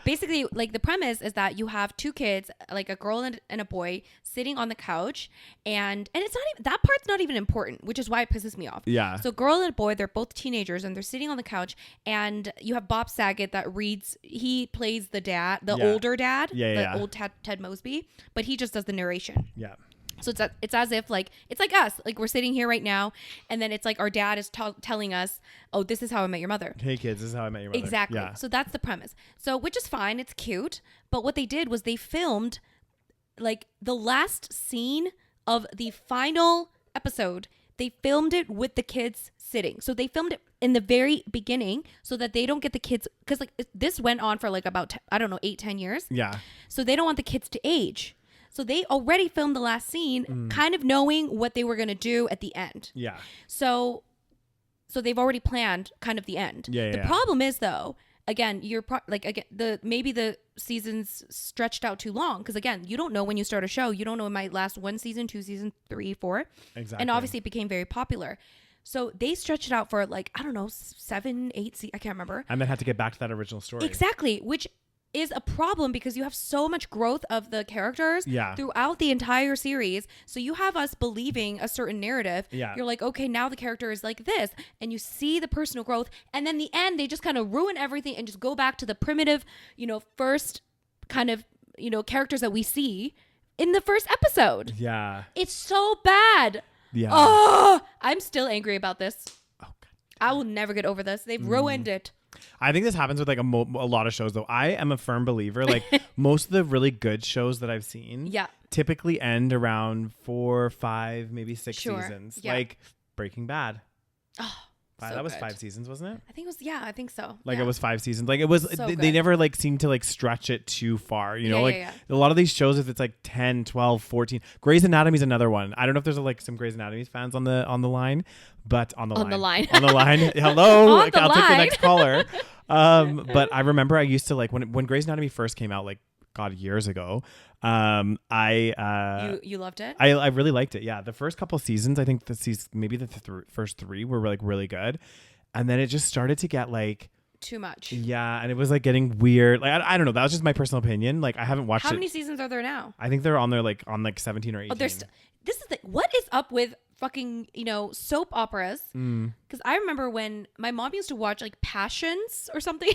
basically like the premise is that you have 2 kids, like a girl and a boy, sitting on the couch. And it's not even, that part's not even important, which is why it pisses me off. Yeah. So girl and boy, they're both teenagers and they're sitting on the couch and you have Bob Saget that reads, he plays the dad, older dad, old Ted Mosby, but he just does the narration. Yeah. So it's as if like, it's like us, like we're sitting here right now and then it's like our dad is telling us, oh, this is How I Met Your Mother. Hey kids, this is How I Met Your Mother. Exactly. Yeah. So that's the premise. So, which is fine. It's cute. But what they did was they filmed like the last scene of the final episode. They filmed it with the kids sitting. So they filmed it in the very beginning so that they don't get the kids, because like this went on for like about, 8-10 years. Yeah. So they don't want the kids to age. So they already filmed the last scene kind of knowing what they were going to do at the end. Yeah. So they've already planned kind of the end. Yeah. The problem is though, again, maybe the seasons stretched out too long because again, you don't know when you start a show. You don't know it might last 1 season, 2 seasons, 3, 4. Exactly. And obviously it became very popular. So they stretched it out for like, I don't know, 7, 8 seasons. I can't remember. And then had to get back to that original story. Exactly. Which is a problem because you have so much growth of the characters throughout the entire series. So you have us believing a certain narrative. Yeah. You're like, okay, now the character is like this. And you see the personal growth. And then the end, they just kind of ruin everything and just go back to the primitive, first kind of, characters that we see in the first episode. Yeah. It's so bad. Yeah. Oh, I'm still angry about this. Oh, God. I will never get over this. They've ruined it. I think this happens with like a lot of shows though. I am a firm believer, like most of the really good shows that I've seen typically end around 4, 5, maybe 6 seasons. Yeah. Like Breaking Bad. Oh, that was 5 seasons, wasn't it? I think it was, I think so. Like it was 5 seasons. Like it was, they never like seemed to like stretch it too far, a lot of these shows, if it's like 10, 12, 14, Grey's Anatomy is another one. I don't know if there's like some Grey's Anatomy fans on the line, but on the line. Hello. I'll take the next caller. But I remember I used to like when Grey's Anatomy first came out, like God, years ago. You loved it? I really liked it. Yeah. The first couple seasons, I think maybe the first 3 were like really good. And then it just started to get like too much. Yeah. And it was like getting weird. Like, I don't know. That was just my personal opinion. Like I haven't watched How many seasons are there now? I think they're on there like 17 or 18. Oh, this is what is up with fucking, soap operas? Because I remember when my mom used to watch like Passions or something.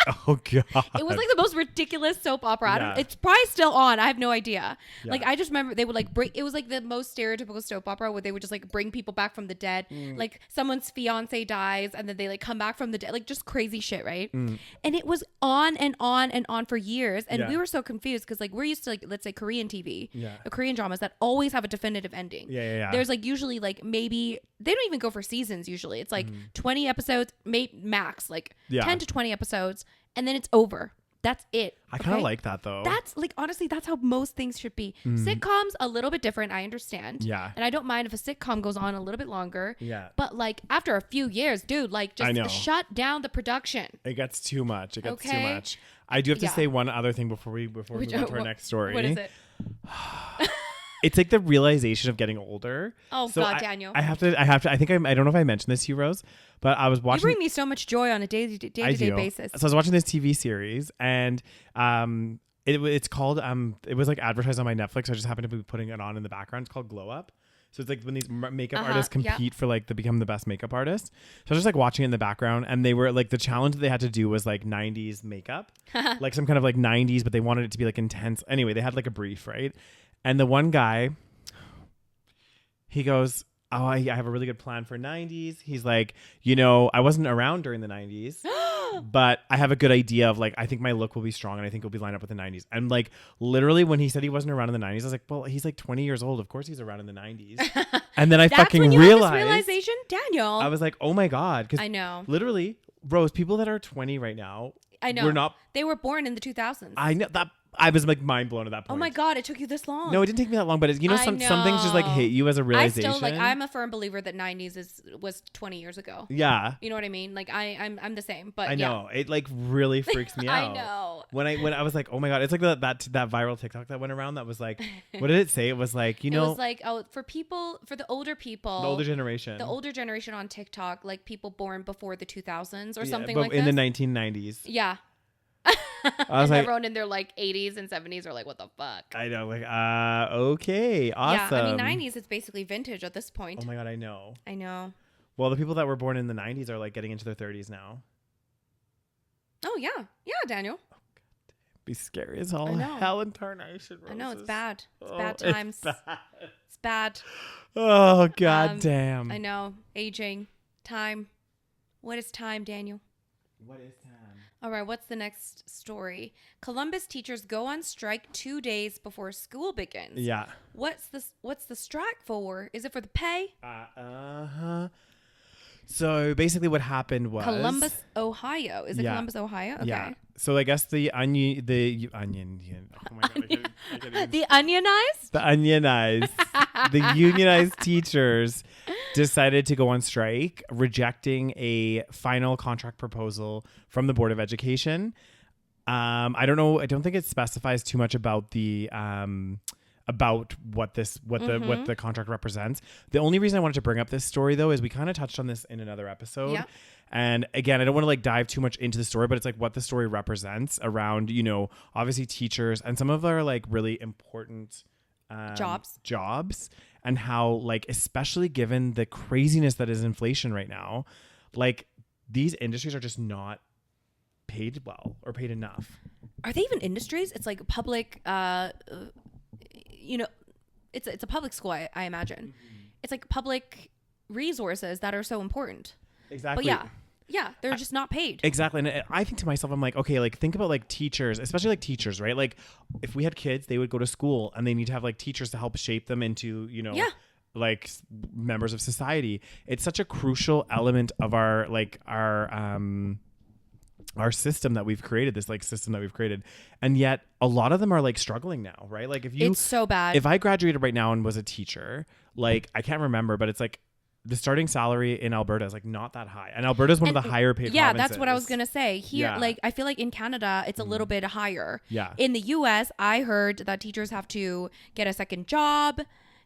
Oh God! It was like the most ridiculous soap opera. It's probably still on. I have no idea. Yeah. Like I just remember they would like bring. It was like the most stereotypical soap opera where they would just like bring people back from the dead. Like someone's fiance dies and then they like come back from the dead. Like just crazy shit, right? And it was on and on and on for years. And we were so confused because like we're used to like, let's say Korean TV, Korean dramas that always have a definitive ending. Yeah. There's like usually like maybe they don't even go for seasons. Usually it's like 20 episodes, max like 10 to 20 episodes. And then it's over. That's it. I kind of like that though. That's like, honestly, that's how most things should be. Sitcoms, a little bit different. I understand. Yeah. And I don't mind if a sitcom goes on a little bit longer. Yeah. But like after a few years, dude, like just shut down the production. It gets too much. Too much. I do have to say one other thing before we move on to our next story. What is it? It's like the realization of getting older. Oh so God, Daniel. I don't know if I mentioned this to you, Rose, but I was watching. You bring me so much joy on a day-to-day basis. So I was watching this TV series, and it's called it was like advertised on my Netflix. I just happened to be putting it on in the background. It's called Glow Up. So it's like when these makeup artists compete for like to become the best makeup artist. So I was just like watching it in the background, and they were like, the challenge that they had to do was like 90s makeup, like some kind of like 90s, but they wanted it to be like intense. Anyway, they had like a brief, right? And the one guy, he goes, "Oh, I have a really good plan for 90s." He's like, I wasn't around during the 90s. But I have a good idea of like, I think my look will be strong and I think it'll be lined up with the 90s. And like literally when he said he wasn't around in the 90s, I was like, well, he's like 20 years old. Of course he's around in the 90s. And then I fucking realized. That's realization, Daniel. I was like, oh my God. I know. Literally, Rose, people that are 20 right now. I know. They were born in the 2000s. I know that. I was like mind blown at that point. Oh my God, it took you this long. No, it didn't take me that long, but some things just like hit you as a realization. I still I'm a firm believer that 90s was 20 years ago. Yeah. You know what I mean? Like I'm the same, but I know. It like really freaks me out. I know. When I was like, oh my God, it's like that viral TikTok that went around that was like, what did it say? It was like, It was like, for the older people. The older generation. The older generation on TikTok, like people born before the 2000s or something like in this. In the 1990s. Yeah. I was like, everyone in their like 80s and 70s are like, what the fuck? I know, like, okay, awesome. Yeah, I mean, 90s is basically vintage at this point. Oh my God, I know. Well, the people that were born in the 90s are like getting into their 30s now. Oh yeah, Daniel. Oh, God, be scary as all hell and tarnation. Roses. I know, it's bad. It's bad times. It's bad. Oh God damn. I know. Aging, time. What is time, Daniel? What is time? All right, what's the next story? Columbus teachers go on strike 2 days before school begins. Yeah. What's the strike for? Is it for the pay? So basically what happened was Columbus, Ohio. Is it Columbus, Ohio? Okay. Yeah. So I guess the onion. Oh my God. The unionized? The unionized. The unionized teachers decided to go on strike, rejecting a final contract proposal from the Board of Education. I don't know. I don't think it specifies too much about the about what the contract represents. The only reason I wanted to bring up this story though is we kind of touched on this in another episode. Yeah. And again, I don't want to like dive too much into the story, but it's like what the story represents around, obviously teachers and some of our like really important jobs and how like, especially given the craziness that is inflation right now, like these industries are just not paid well or paid enough. Are they even industries? It's like public, it's a public school, I imagine. Mm-hmm. It's like public resources that are so important. Exactly. But yeah, they're just not paid. Exactly. And I think to myself, I'm like, okay, like think about like teachers, especially like teachers, right? Like if we had kids, they would go to school and they need to have like teachers to help shape them into, like members of society. It's such a crucial element of our system that we've created, and yet a lot of them are like struggling now, right? Like it's so bad. If I graduated right now and was a teacher, like I can't remember, but it's like the starting salary in Alberta is like not that high, and Alberta is one of the higher paid provinces. That's what I was gonna say here. Like I feel like in Canada it's a little bit higher. In the US I heard that teachers have to get a second job,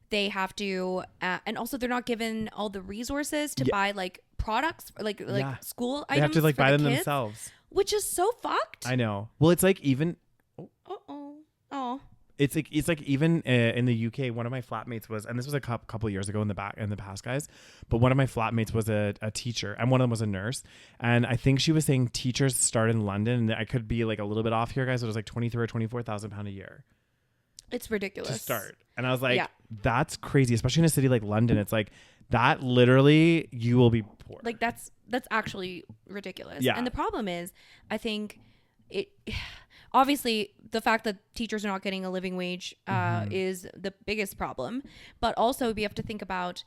they have to and also they're not given all the resources to buy like products, like school items. They have to like buy them kids, themselves, which is so fucked. I know. Well, it's like even it's like even in the UK, one of my flatmates was, and this was a couple years ago in the past, guys, but one of my flatmates was a teacher and one of them was a nurse, and I think she was saying teachers start in London, and I could be like a little bit off here, guys, it was like 23 or 24,000 pound a year. It's ridiculous to start. And I was like, that's crazy, especially in a city like London. It's like that literally you will be poor. Like that's actually ridiculous. Yeah. And the problem is, I think it obviously the fact that teachers are not getting a living wage is the biggest problem. But also we have to think about,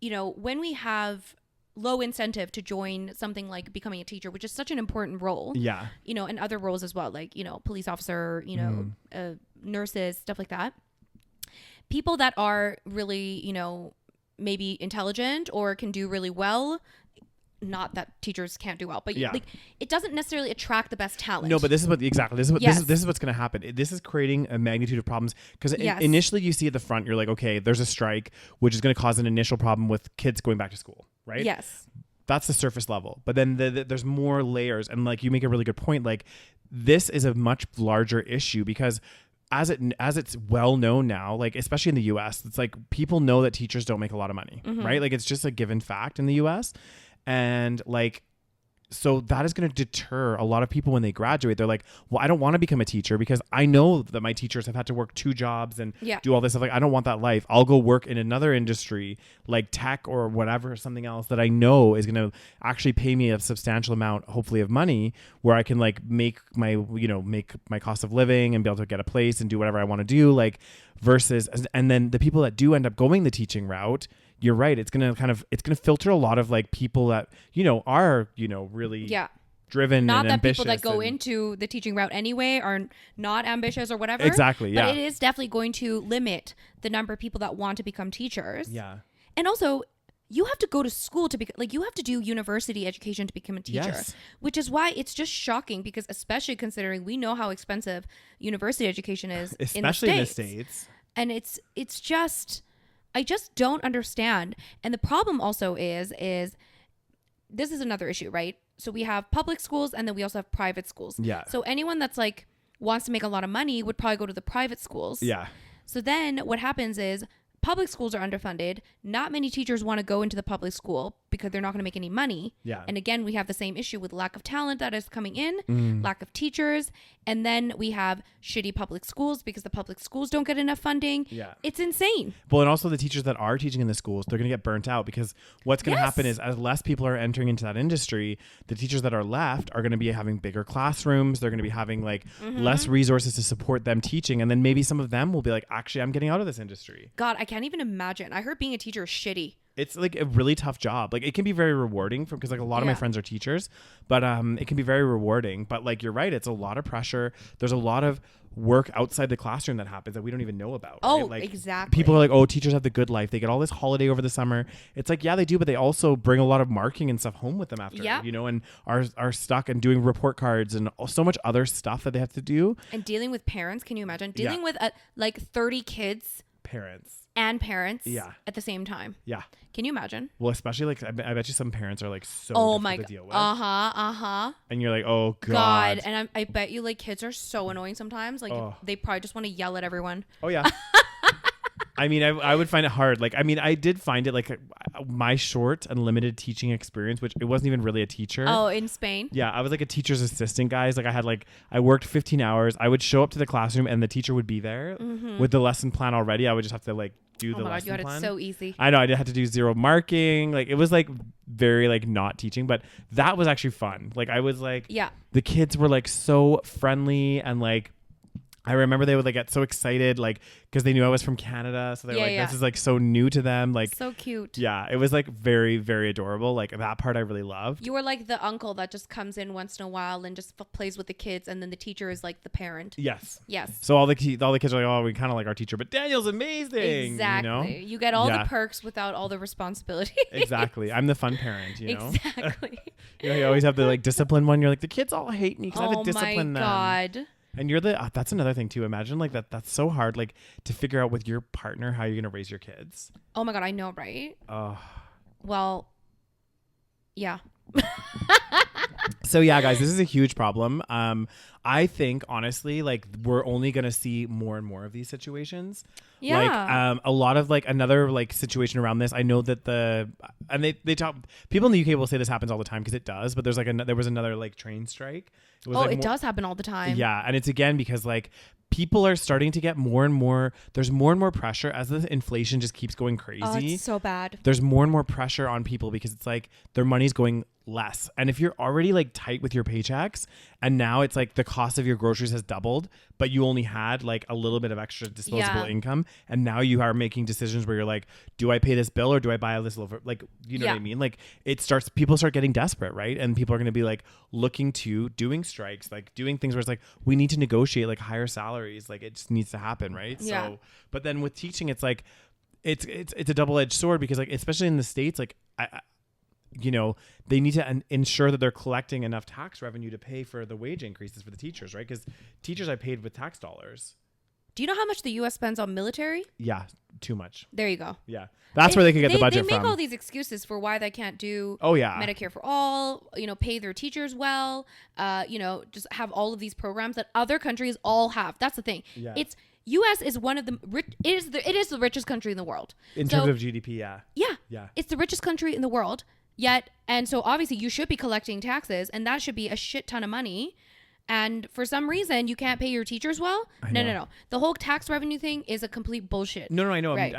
when we have low incentive to join something like becoming a teacher, which is such an important role. Yeah. And other roles as well, like, police officer, nurses, stuff like that. People that are really, maybe intelligent or can do really well not that teachers can't do well, but Yeah. like it doesn't necessarily attract the best talent. No, but this is what exactly this is what Yes. this is what's going to happen. This is creating a magnitude of problems because Yes. initially you see at the front, you're like, okay, there's a strike, which is going to cause an initial problem with kids going back to school, right? Yes. That's the surface level. But then there's more layers, and like you make a really good point. Like this is a much larger issue because as it's well known now, like especially in the US, it's like people know that teachers don't make a lot of money, right? Like it's just a given fact in the US. And like, so that is going to deter a lot of people when they graduate. They're like, well, I don't want to become a teacher because I know that my teachers have had to work 2 jobs and do all this stuff. Like, I don't want that life. I'll go work in another industry like tech or whatever, something else that I know is going to actually pay me a substantial amount, hopefully of money, where I can like make my cost of living and be able to get a place and do whatever I want to do. Like versus, and then the people that do end up going the teaching route, you're right. It's gonna filter a lot of like people that are really driven. Not and that ambitious people that go into the teaching route anyway are not ambitious or whatever. Exactly. Yeah. But it is definitely going to limit the number of people that want to become teachers. Yeah. And also, you have to go to school to you have to do university education to become a teacher, which is why it's just shocking because especially considering we know how expensive university education is, especially in the States. And it's just. I just don't understand. And the problem also is this is another issue, right? So we have public schools and then we also have private schools. Yeah. So anyone that's like wants to make a lot of money would probably go to the private schools. Yeah. So then what happens is public schools are underfunded. Not many teachers want to go into the public school because they're not going to make any money. Yeah. And again, we have the same issue with lack of talent that is coming in, lack of teachers. And then we have shitty public schools because the public schools don't get enough funding. Yeah. It's insane. Well, and also the teachers that are teaching in the schools, they're going to get burnt out because what's going to happen is as less people are entering into that industry, the teachers that are left are going to be having bigger classrooms. They're going to be having like less resources to support them teaching. And then maybe some of them will be like, actually, I'm getting out of this industry. God, I can't even imagine. I heard being a teacher is shitty. It's like a really tough job. Like it can be very rewarding because like a lot of my friends are teachers, but it can be very rewarding. But like you're right, it's a lot of pressure. There's a lot of work outside the classroom that happens that we don't even know about. Oh, right? Like, exactly. People are like, oh, teachers have the good life. They get all this holiday over the summer. It's like, yeah, they do, but they also bring a lot of marking and stuff home with them after, and are stuck and doing report cards and so much other stuff that they have to do. And dealing with parents, can you imagine? Dealing with like 30 kids. Parents at the same time. Yeah. Can you imagine? Well, especially like I bet you some parents are like so difficult to deal with. And you're like, oh God. And I bet you like kids are so annoying sometimes. Like they probably just want to yell at everyone. Oh yeah. I mean, I would find it hard. Like, I mean, I did find it like my short and limited teaching experience, which it wasn't even really a teacher. Oh, in Spain? Yeah, I was like a teacher's assistant, guys. Like I worked 15 hours. I would show up to the classroom and the teacher would be there with the lesson plan already. I would just have to like do the lesson plan. Oh my God, you had it so easy. I know. I did have to do zero marking. Like it was like very like not teaching, but that was actually fun. Like I was like, the kids were like so friendly and like, I remember they would like get so excited, like, because they knew I was from Canada. So they're this is like so new to them. Like, so cute. Yeah. It was like very, very adorable. Like that part I really loved. You were like the uncle that just comes in once in a while and just plays with the kids. And then the teacher is like the parent. Yes. Yes. So all the kids are like, oh, we kind of like our teacher, but Daniel's amazing. Exactly. You get all the perks without all the responsibility. Exactly. I'm the fun parent, you know? Exactly. You always have the like discipline one. You're like, the kids all hate me because I have to discipline them. Oh my God. And you're that's another thing too. Imagine like that's so hard, like to figure out with your partner how you're going to raise your kids. Oh my God. I know. Right. Oh, well, yeah. So yeah, guys, this is a huge problem. I think honestly, like we're only going to see more and more of these situations. Yeah. Like a lot of like another like situation around this. I know that they talk, people in the UK will say this happens all the time because it does, but there's like there was another like train strike. It was it does happen all the time. Yeah. And it's again because like people are starting to get more and more, there's more and more pressure as the inflation just keeps going crazy. Oh, it's so bad. There's more and more pressure on people because it's like their money's going less. And if you're already like tight with your paychecks and now it's like the cost of your groceries has doubled, but you only had like a little bit of extra disposable income. And now you are making decisions where you're like, do I pay this bill or do I buy this little, like, you know what I mean? Like people start getting desperate, right? And people are going to be like looking to doing strikes, like doing things where it's like, we need to negotiate like higher salaries. Like it just needs to happen. Right. Yeah. So, but then with teaching, it's like, it's a double-edged sword because like, especially in the States, like you know, they need to ensure that they're collecting enough tax revenue to pay for the wage increases for the teachers, right? Because teachers I paid with tax dollars. Do you know how much the U.S. spends on military? Yeah, too much. There you go. Yeah, that's where they could get the budget from. They make all these excuses for why they can't do Medicare for all, you know, pay their teachers well, you know, just have all of these programs that other countries all have. That's the thing. Yeah. It's U.S. is one of the it is the richest country in the world. In terms of GDP, yeah. Yeah. Yeah. It's the richest country in the world. Yet, and so obviously you should be collecting taxes, and that should be a shit ton of money. And for some reason, you can't pay your teachers well. No. The whole tax revenue thing is a complete bullshit. No, I know. Right.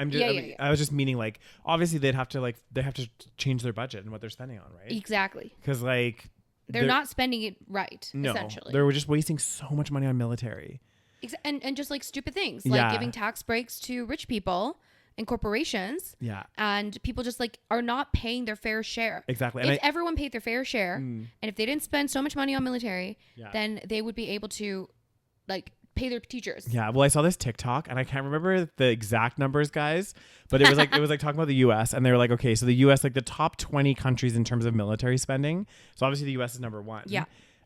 I was just meaning like, obviously they have to change their budget and what they're spending on, right? Exactly. Because like they're not spending it right. No, essentially, they're just wasting so much money on military. And just like stupid things, like giving tax breaks to rich people and corporations. Yeah. And people just like are not paying their fair share. Exactly. If everyone paid their fair share and if they didn't spend so much money on military, then they would be able to like pay their teachers. Yeah. Well, I saw this TikTok and I can't remember the exact numbers, guys, but it was like talking about the US, and they were like, okay, so the US, like the top 20 countries in terms of military spending. So obviously the US is number 1. Yeah.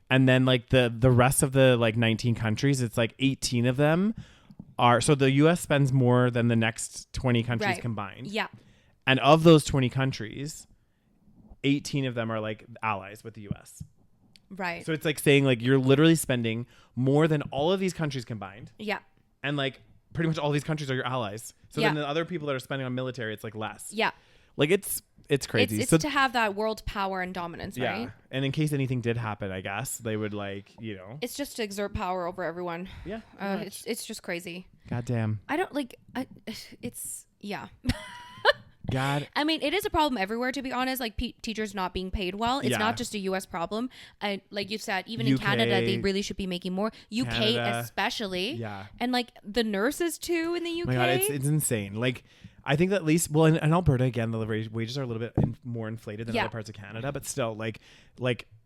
And then like the rest of the like 19 countries, it's like 18 of them so the US spends more than the next 20 countries combined. Yeah. And of those 20 countries, 18 of them are like allies with the US. Right. So it's like saying like you're literally spending more than all of these countries combined. Yeah. And like pretty much all these countries are your allies. So then the other people that are spending on military, it's like less. Yeah. Like it's crazy. It's to have that world power and dominance, right? Yeah. And in case anything did happen, I guess they would like, you know. It's just to exert power over everyone. Yeah. It's just crazy. Goddamn. I don't like. It's yeah. God. I mean, it is a problem everywhere, to be honest. Like teachers not being paid well. It's not just a U.S. problem. And like you said, even in Canada, they really should be making more. UK Canada, especially. Yeah. And like the nurses too in the UK. Oh my God, it's insane. Like I think that at least, well, in Alberta again, the wages are a little bit more inflated than other parts of Canada, but still, like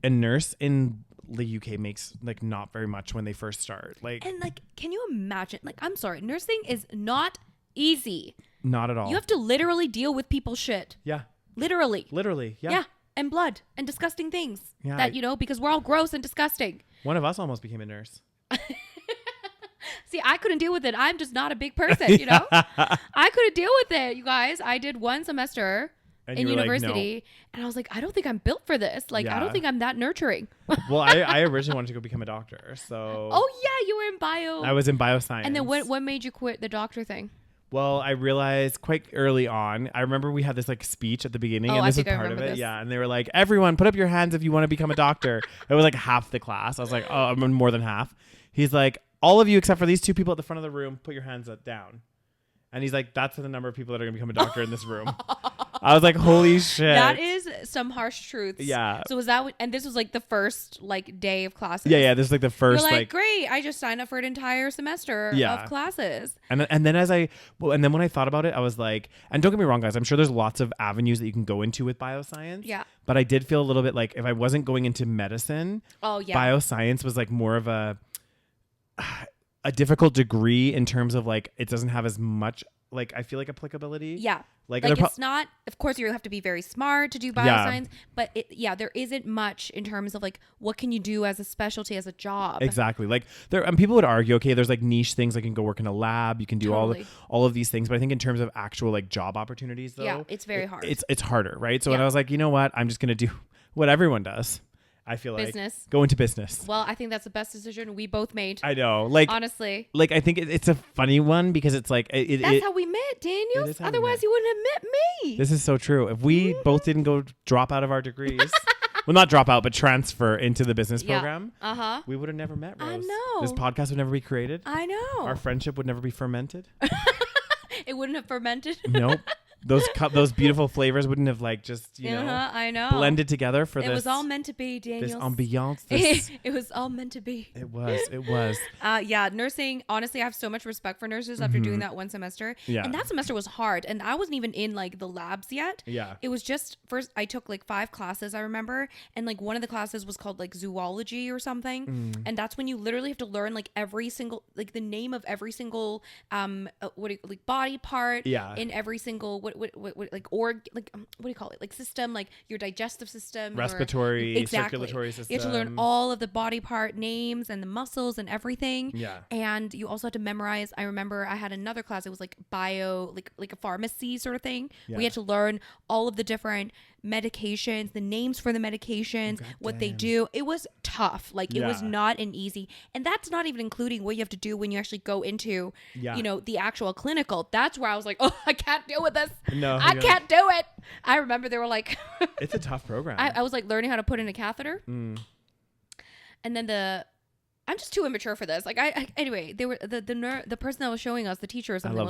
a nurse in the UK makes like not very much when they first start. Like, and like, can you imagine? Like, I'm sorry, nursing is not easy. Not at all. You have to literally deal with people's shit. Yeah. Literally. Yeah. Yeah. And blood and disgusting things. Yeah. That, you know, because we're all gross and disgusting. One of us almost became a nurse. See, I couldn't deal with it. I'm just not a big person, you know? I couldn't deal with it, you guys. I did one semester in university, like, no. And I was like, I don't think I'm built for this. Like, I don't think I'm that nurturing. Well, I originally wanted to go become a doctor, so. Oh, yeah, you were in bio. I was in bioscience. And then what made you quit the doctor thing? Well, I realized quite early on. I remember we had this like speech at the beginning, and this was part of it. This. Yeah, and they were like, "Everyone, put up your hands if you want to become a doctor." It was like half the class. I was like, "Oh, I'm more than half." He's like, "All of you except for these 2 people at the front of the room, put your hands down." And he's like, "That's the number of people that are going to become a doctor in this room." I was like, "Holy shit!" That is some harsh truths. Yeah. So was that? And this was like the first like day of classes. Yeah. This is like the first. You're like, great! I just signed up for an entire semester of classes. And then when I thought about it, I was like, and don't get me wrong, guys. I'm sure there's lots of avenues that you can go into with bioscience. Yeah. But I did feel a little bit like if I wasn't going into medicine, bioscience was like more of a difficult degree in terms of like it doesn't have as much like I feel like applicability. Yeah. Like it's not, of course you have to be very smart to do bioscience, but there isn't much in terms of like what can you do as a specialty, as a job. Exactly. Like people would argue, okay, there's like niche things, like you can go work in a lab, you can do all of these things, but I think in terms of actual like job opportunities though, it's very hard. It's harder, right? So when I was like, you know what, I'm just gonna do what everyone does. I feel like go into business. Well, I think that's the best decision we both made. I know. Like, honestly. Like, I think it's a funny one because it's like... That's how we met, Daniel. Otherwise, you wouldn't have met me. This is so true. If we both didn't go drop out of our degrees... well, not drop out, but transfer into the business program. We would have never met, Rose. I know. This podcast would never be created. I know. Our friendship would never be fermented. It wouldn't have fermented? Nope. Those beautiful flavors wouldn't have like just I know blended together for this. It was all meant to be, Daniel. This ambiance. It was all meant to be. It was. Nursing. Honestly, I have so much respect for nurses after doing that one semester. Yeah. And that semester was hard, and I wasn't even in like the labs yet. Yeah. It was just first. I took like 5 classes, I remember, and like one of the classes was called like zoology or something, and that's when you literally have to learn like every single like the name of every single like body part. Yeah. In every single what do you call it? Like system, like your digestive system, respiratory, exactly. circulatory system. You have to learn all of the body part names and the muscles and everything. Yeah. And you also have to memorize. I remember I had another class. It was like bio, like a pharmacy sort of thing. Yeah. We had to learn all of the different medications, the names for the medications, what they do. It was tough. Like it was not an easy, and that's not even including what you have to do when you actually go into, you know, the actual clinical. That's where I was like, oh, I can't deal with this. No, I can't do it. I remember they were like, it's a tough program. I was like learning how to put in a catheter. And then I'm just too immature for this. Like anyway, they were the person that was showing us, the teacher or something,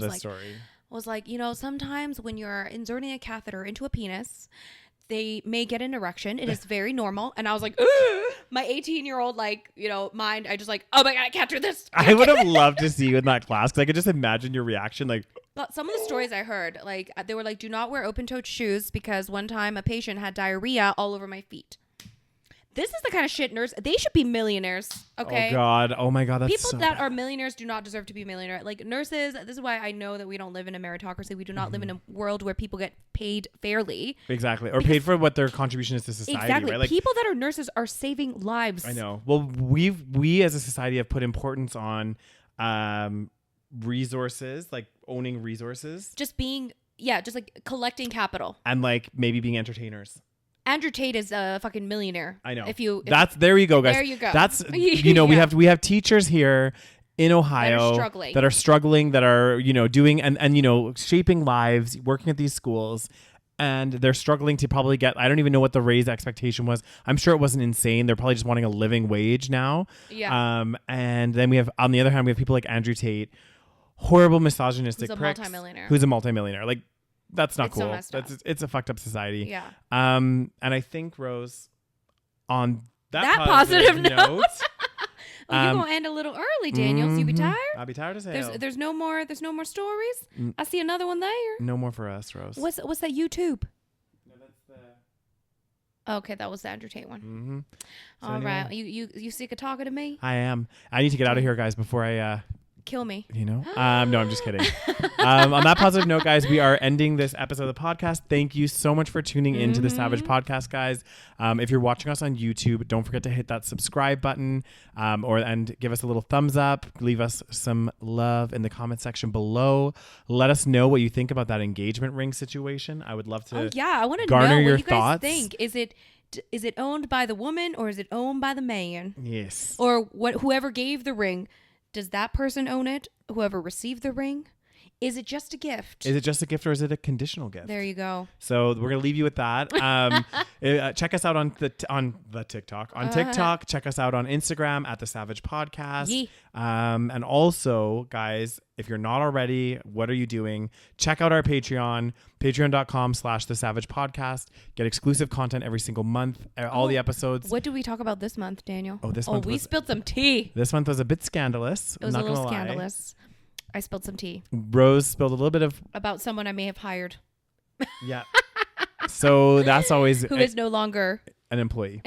was like, you know, sometimes when you're inserting a catheter into a penis, they may get an erection. It is very normal. And I was like, my 18-year-old, like, you know, mind, I just like, oh my God, I can't do this. I would have loved to see you in that class because I could just imagine your reaction. Like, but some of the stories I heard, like, they were like, do not wear open-toed shoes because one time a patient had diarrhea all over my feet. This is the kind of shit they should be millionaires. Okay. Oh God. Oh my God. That's people that are millionaires do not deserve to be a millionaire. Like nurses. This is why I know that we don't live in a meritocracy. We do not live in a world where people get paid fairly. Exactly. Or paid for what their contribution is to society. Exactly. Right? Like, people that are nurses are saving lives. I know. Well, we as a society have put importance on resources, like owning resources. Just being, just like collecting capital. And like maybe being entertainers. Andrew Tate is a fucking millionaire. I know. There you go, guys. There you go. That's, you know, we have teachers here in Ohio that are struggling, that are, you know, doing and you know, shaping lives, working at these schools, and they're struggling to probably get, I don't even know what the raise expectation was. I'm sure it wasn't insane. They're probably just wanting a living wage now. Yeah. And then we have, on the other hand, we have people like Andrew Tate, horrible misogynistic pricks, who's a multimillionaire. Like, that's not cool. It's a fucked up society. Yeah. And I think, Rose, on that positive note, you're gonna end a little early, Daniel. So you be tired? I'll be tired as hell. There's no more stories. I see another one there. No more for us, Rose. What's that YouTube? No, that's the. Okay, that was the Andrew Tate one. So all right, you sick of talking to me? I am. I need to get out of here, guys, before I. Kill me. You know? No, I'm just kidding. On that positive note, guys, we are ending this episode of the podcast. Thank you so much for tuning into the SaVeg Podcast, guys. If you're watching us on YouTube, don't forget to hit that subscribe button and give us a little thumbs up. Leave us some love in the comment section below. Let us know what you think about that engagement ring situation. I would love to I want to garner know your what you guys thoughts. think. Is it owned by the woman or is it owned by the man? Yes. Or whoever gave the ring. Does that person own it? Whoever received the ring? Is it just a gift? Is it just a gift or is it a conditional gift? There you go. So we're going to leave you with that. Check us out on the TikTok. On TikTok, check us out on Instagram at the SaVeg Podcast. Yee. And also, guys, if you're not already, what are you doing? Check out our Patreon, patreon.com/the SaVeg Podcast. Get exclusive content every single month, all the episodes. What did we talk about this month, Daniel? We spilled some tea. This month was a bit scandalous. It was a little scandalous. I spilled some tea. Rose spilled a little bit of... about someone I may have hired. Yeah. So that's always... Who is no longer... An employee.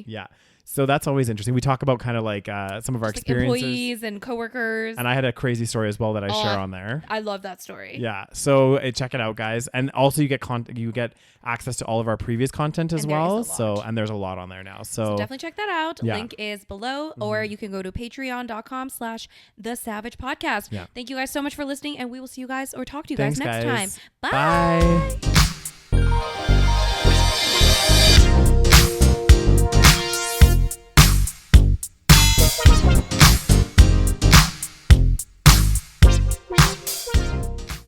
Yeah. So that's always interesting. We talk about kind of like some of our experiences. Employees and coworkers. And I had a crazy story as well that I share on there. I love that story. Yeah. So check it out, guys. And also you get access to all of our previous content as well. And there's a lot on there now. So definitely check that out. Yeah. Link is below, or you can go to patreon.com/the SaVeg Podcast. Yeah. Thank you guys so much for listening, and we will see you guys or talk to you guys next time. Bye.